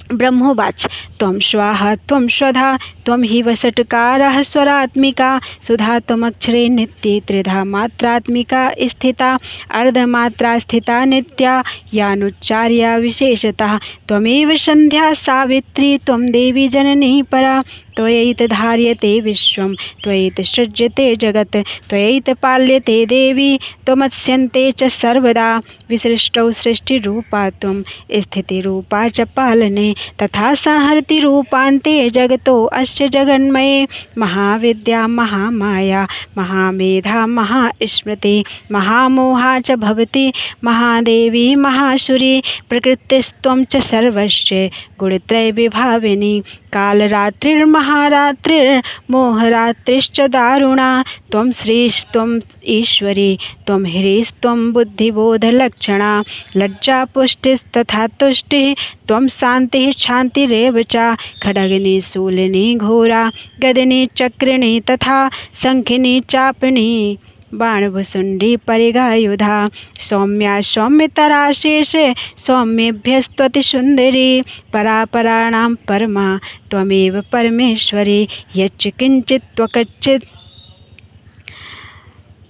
[SPEAKER 1] ब्रह्मोवाच त्वं स्वाहा त्वं स्वधा त्वं हि वसटकारः स्वरात्मिका सुधा त्वमक्षरे नित्ये त्रिधा मात्रात्मिका स्थिता अर्धमात्रा स्थिता नित्या यानुच्चार्या विशेषतः त्वमेव संध्या सावित्री त्वं देवी जननी परा त्वयैत धार्यते विश्वं त्वयैत सृज्यते जगत् त्वयैत पाल्यते देवी त्वमत्स्यन्ते च सर्वदा विसृष्टौ सृष्टिरूपा त्वं स्थितिरूपा च पालने तथा संहरति रूपान्ते जगतो अस्य जगन्मये महाविद्या महामाया महामेधा महास्मृति महामोहा च भवति महादेवी महासुरी प्रकृतिस्त्वं च सर्वस्य गुणत्रय विभाविनी कालरात्रिर्महारात्रिर्मोहरात्रिश्च दारुणा त्वं श्रीस्त्वं ईश्वरी त्वं ह्रीस्त्वं बुद्धिबोधलक्षणा लज्जा पुष्टिस्तथा तुष्टिः त्वं शान्तिः शान्तिरेव च खड्गिनी शूलिनी घोरा गदिनी चक्रिणी तथा शंखिनी चापिनी बाणभुसुंडी परिगायुधा सौम्या सौम्यतरा शेषे सौम्येभ्यस्त्वतिसुन्दरी परापराणां परमा त्वमेव परमेश्वरी यच्च किञ्चित् त्वकच्चित्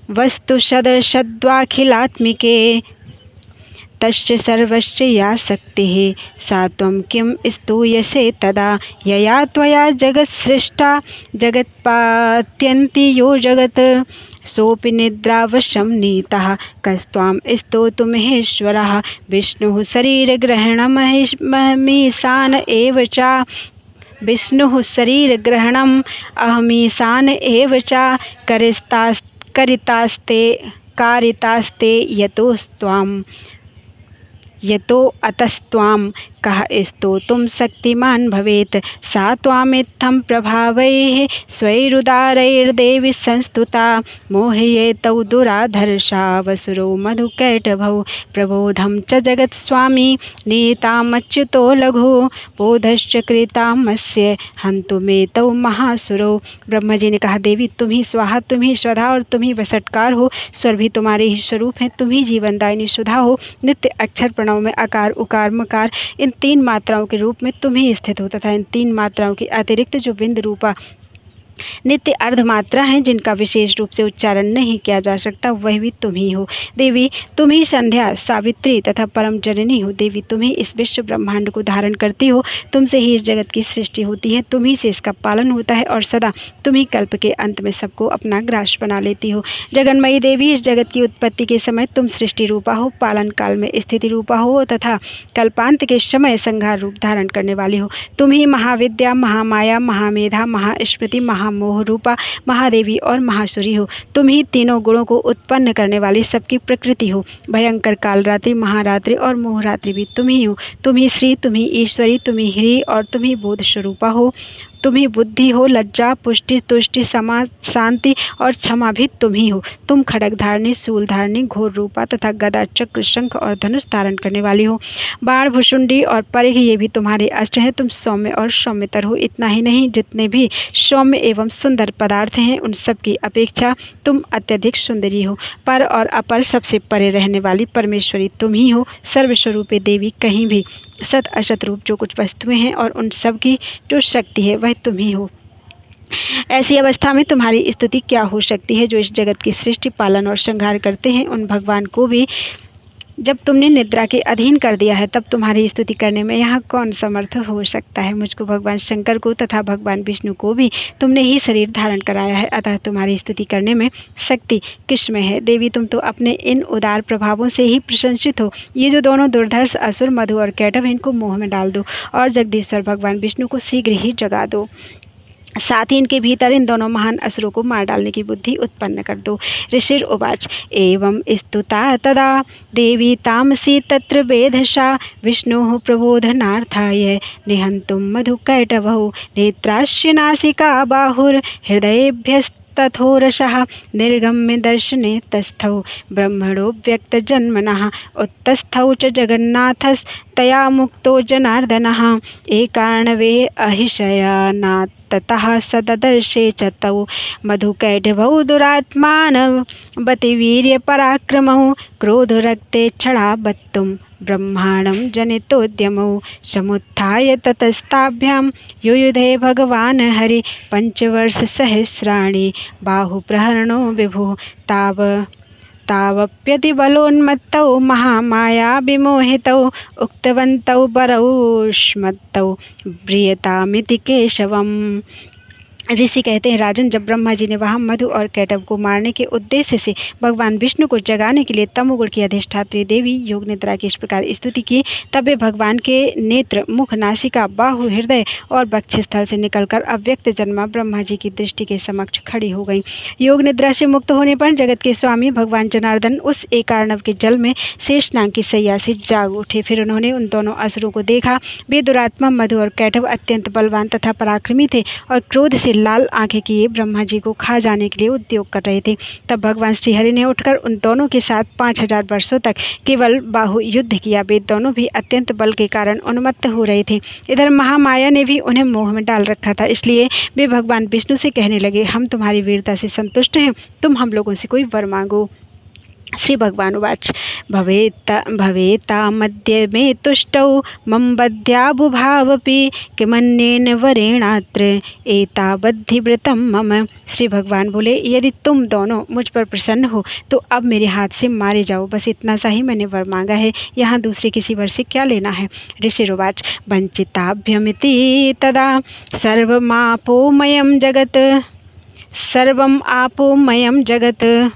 [SPEAKER 1] वस्तु सदसद्वाखिलात्मिके तस्य सर्वस्य या शक्तिः सा त्वं किं स्तूयसे तदा यया त्वया जगत्सृष्टा जगत्पात्यन्ति यो जगत् सोऽपि निद्रावशं नीतः कस्त्वां स्तोतुमहेश्वरः विष्णुः शरीरग्रहणमहमीशान एव च विष्णुः शरीरग्रहणम् अहमीशान एव च कारितास्ते यतो अतस्त्वां कः स्तोतुं शक्तिमान् भवेत् सा त्वामित्थं प्रभावैः स्वैरुदारैर्देवी संस्तुता मोहयेतौ दुराधर्षा वसुरो मधुकैटभौ प्रबोधं च जगत्स्वामी नीतामच्युतो लघु बोधश्च कृतामस्य हन्तुमेतौ महासुरो। ब्रह्मा जी ने कहा, देवी तुम ही स्वाहा, तुम ही स्वधा और तुम ही वसटकार हो। स्वर भी तुम्हारे ही स्वरूप हैं, तुम ही जीवनदायिनी सुधा हो। नित्य अक्षर प्रणव में अकार उकार मकार इन 3 मात्राओं के रूप में तुम ही स्थित हो तथा इन 3 मात्राओं के अतिरिक्त जो बिंद रूपा नित्य अर्धमात्रा हैं जिनका विशेष रूप से उच्चारण नहीं किया जा सकता, वह भी तुम ही हो। देवी तुम ही संध्या, सावित्री तथा परम जननी हो। देवी तुम ही इस विश्व ब्रह्मांड को धारण करती हो, तुमसे ही इस जगत की सृष्टि होती है, तुम ही से इसका पालन होता है और सदा तुम ही कल्प के अंत में सबको अपना ग्रास बना लेती हो। जगन्मयी देवी, इस जगत की उत्पत्ति के समय तुम सृष्टि रूपा हो, पालन काल में स्थिति रूपा हो तथा कल्पांत के समय संहार रूप धारण करने वाली हो। तुम ही महाविद्या, महामाया, महामेधा, महास्मृति, महामोह रूपा महादेवी और महासुरी हो। तुम ही तीनों गुणों को उत्पन्न करने वाली सबकी प्रकृति हो। भयंकर कालरात्रि, महारात्रि और मोहरात्रि भी तुम ही हो। तुम ही श्री, तुम ही ईश्वरी, तुम ही ह्री और तुम ही बोध स्वरूपा हो। तुम ही बुद्धि हो, लज्जा, पुष्टि, तुष्टि, समा, शांति और क्षमा भी तुम ही हो। तुम खड्ग धारणी, शूल धारणी, घोर रूपा तथा गदा, चक्र, शंख और धनुष धारण करने वाली हो। बाण, भुषुंडी और परिघ ये भी तुम्हारे अस्त्र हैं। तुम सौम्य और सौम्यतर हो। इतना ही नहीं, जितने भी सौम्य एवं सुंदर पदार्थ हैं उन सब की अपेक्षा तुम अत्यधिक सुंदरी हो। पर और अपर सबसे परे रहने वाली परमेश्वरी तुम ही हो। सर्वस्वरूपे देवी, कहीं भी सत असत रूप जो कुछ वस्तुएं हैं और उन सब की जो शक्ति है वह तुम ही हो। ऐसी अवस्था में तुम्हारी स्तुति क्या हो सकती है। जो इस जगत की सृष्टि, पालन और संहार करते हैं उन भगवान को भी जब तुमने निद्रा के अधीन कर दिया है, तब तुम्हारी स्तुति करने में यहाँ कौन समर्थ हो सकता है। मुझको, भगवान शंकर को तथा भगवान विष्णु को भी तुमने ही शरीर धारण कराया है, अतः तुम्हारी स्तुति करने में शक्ति किसमें है। देवी तुम तो अपने इन उदार प्रभावों से ही प्रशंसित हो। ये जो दोनों दुर्धर्ष असुर मधु और कैटव, इनको मोह में डाल दो और जगदीश्वर भगवान विष्णु को शीघ्र ही जगा दो। साथ ही इनके भीतर इन दोनों महान असुरों को मार डालने की बुद्धि उत्पन्न कर दो। ऋषिर उवाच एवं स्तुता तदा देवी तामसी तत्र वेधशा विष्णोः प्रबोधनार्थाय निहन्तुं मधुकैटभौ नेत्रास्य नासिका बाहुर्हृदयेभ्यस्तथोरसः निर्गम्य दर्शने तस्थौ ब्रह्मणो व्यक्तजन्मनः उत्तस्थौ च जगन्नाथस्तया मुक्तो जनार्दनः एकार्णवे अहिशयनात् ततः सददर्शे च तौ मधुकैटभौ दुरात्मानवतिवीर्यपराक्रमौ क्रोधरक्ते क्षणाबत्तुं ब्रह्माणं जनितोद्यमौ समुत्थाय ततस्ताभ्यां युयुधे भगवान् हरि पंचवर्षसहस्राणि बाहुप्रहरणो विभुः तावप्यतिबलोन्मत्तौ महामाया विमोहितौ उक्तवन्तौ वरौष्मत्तौ ब्रियतामिति केशवम्। ऋषि कहते हैं, राजन, जब ब्रह्मा जी ने वहाँ मधु और कैटव को मारने के उद्देश्य से भगवान विष्णु को जगाने के लिए तमोगुण की अधिष्ठात्री देवी योग निद्रा की इस प्रकार स्तुति की, तब वे भगवान के नेत्र, मुख, नासिका, बाहु, हृदय और वक्षस्थल से निकलकर अव्यक्त जन्मा ब्रह्मा जी की दृष्टि के समक्ष खड़ी हो गई। योग निद्रा से मुक्त होने पर जगत के स्वामी भगवान जनार्दन उस एकार्णव के जल में शेषनाग की सैया से जाग उठे। फिर उन्होंने उन दोनों असुरों को देखा। वे दुरात्मा मधु और कैटव अत्यंत बलवान तथा पराक्रमी थे और क्रोध से लाल आंखें किए ब्रह्मा जी को खा जाने के लिए उद्योग कर रहे थे। तब भगवान श्रीहरि ने उठकर उन दोनों के साथ 5000 वर्षों तक केवल बाहु युद्ध किया। वे दोनों भी अत्यंत बल के कारण उन्मत्त हो रहे थे। इधर महामाया ने भी उन्हें मोह में डाल रखा था, इसलिए वे भगवान विष्णु से कहने लगे, हम तुम्हारी वीरता से संतुष्ट हैं, तुम हम लोगों से कोई वर मांगो। श्री भगवान उवाच भवेता मध्य मे तुष्टौ मम बध्याबुभावपि किमन्येन वरेणात्र एतावद्धिव्रतं मम। श्री भगवान बोले, यदि तुम दोनों मुझ पर प्रसन्न हो तो अब मेरे हाथ से मारे जाओ, बस इतना सा ही मैंने वर मांगा है, यहाँ दूसरे किसी वर से क्या लेना है। ऋषिरुवाच वंचिताभ्यमिति तदा सर्वम् आपोमयं जगत्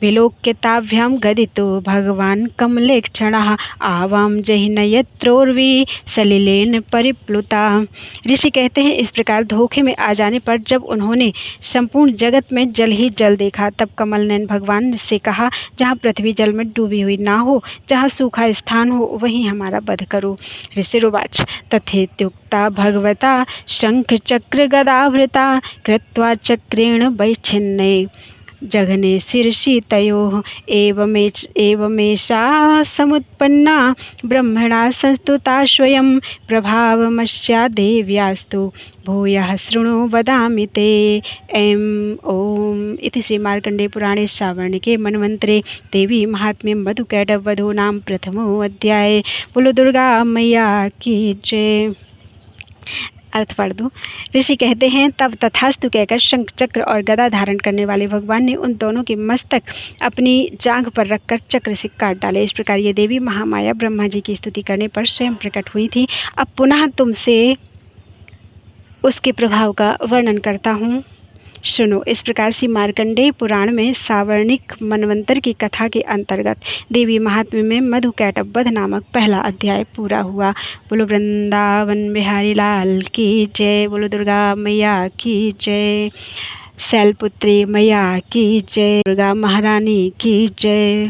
[SPEAKER 1] विलोक्यताभ्यां गदितो भगवान कमलेक्षणः आवां जहिनयत्रोर्वी सलिलेन परिप्लुता। ऋषि कहते हैं, इस प्रकार धोखे में आ जाने पर जब उन्होंने संपूर्ण जगत में जल ही जल देखा, तब कमल नयन भगवान से कहा, जहाँ पृथ्वी जल में डूबी हुई ना हो, जहाँ सूखा स्थान हो, वहीं हमारा वध करो। ऋषिरुवाच तथेत्युक्ता भगवता शंख चक्र गदावृता कृत्वा चक्रेण वैच्छिन्ने जघने शिरसि तयोः एवमेषा समुत्पन्ना ब्रह्मणा संस्तुता स्वयं प्रभावमस्या देव्यास्तु भूयः शृणु वदामि ते। ऐं ओम इति श्री मार्कंडेय पुराणे सावर्णिके मन्वन्तरे देवी महात्म्ये मधुकैटभवधूनां प्रथमो अध्याय। बोलो दुर्गा मैया की जय। अर्थ पढ़ दूँ। ऋषि कहते हैं, तब तथास्तु कहकर शंख चक्र और गदा धारण करने वाले भगवान ने उन दोनों के मस्तक अपनी जांघ पर रखकर चक्र से काट डाले। इस प्रकार ये देवी महामाया ब्रह्मा जी की स्तुति करने पर स्वयं प्रकट हुई थी। अब पुनः तुमसे उसके प्रभाव का वर्णन करता हूँ, सुनो। इस प्रकार से मार्कंडेय पुराण में सावर्णिक मनवंतर की कथा के अंतर्गत देवी महात्म्य में मधुकैटभ नामक पहला अध्याय पूरा हुआ। बोलो वृंदावन बिहारी लाल की जय। बोलो दुर्गा मैया की जय। शैलपुत्री मैया की जय। दुर्गा महारानी की जय।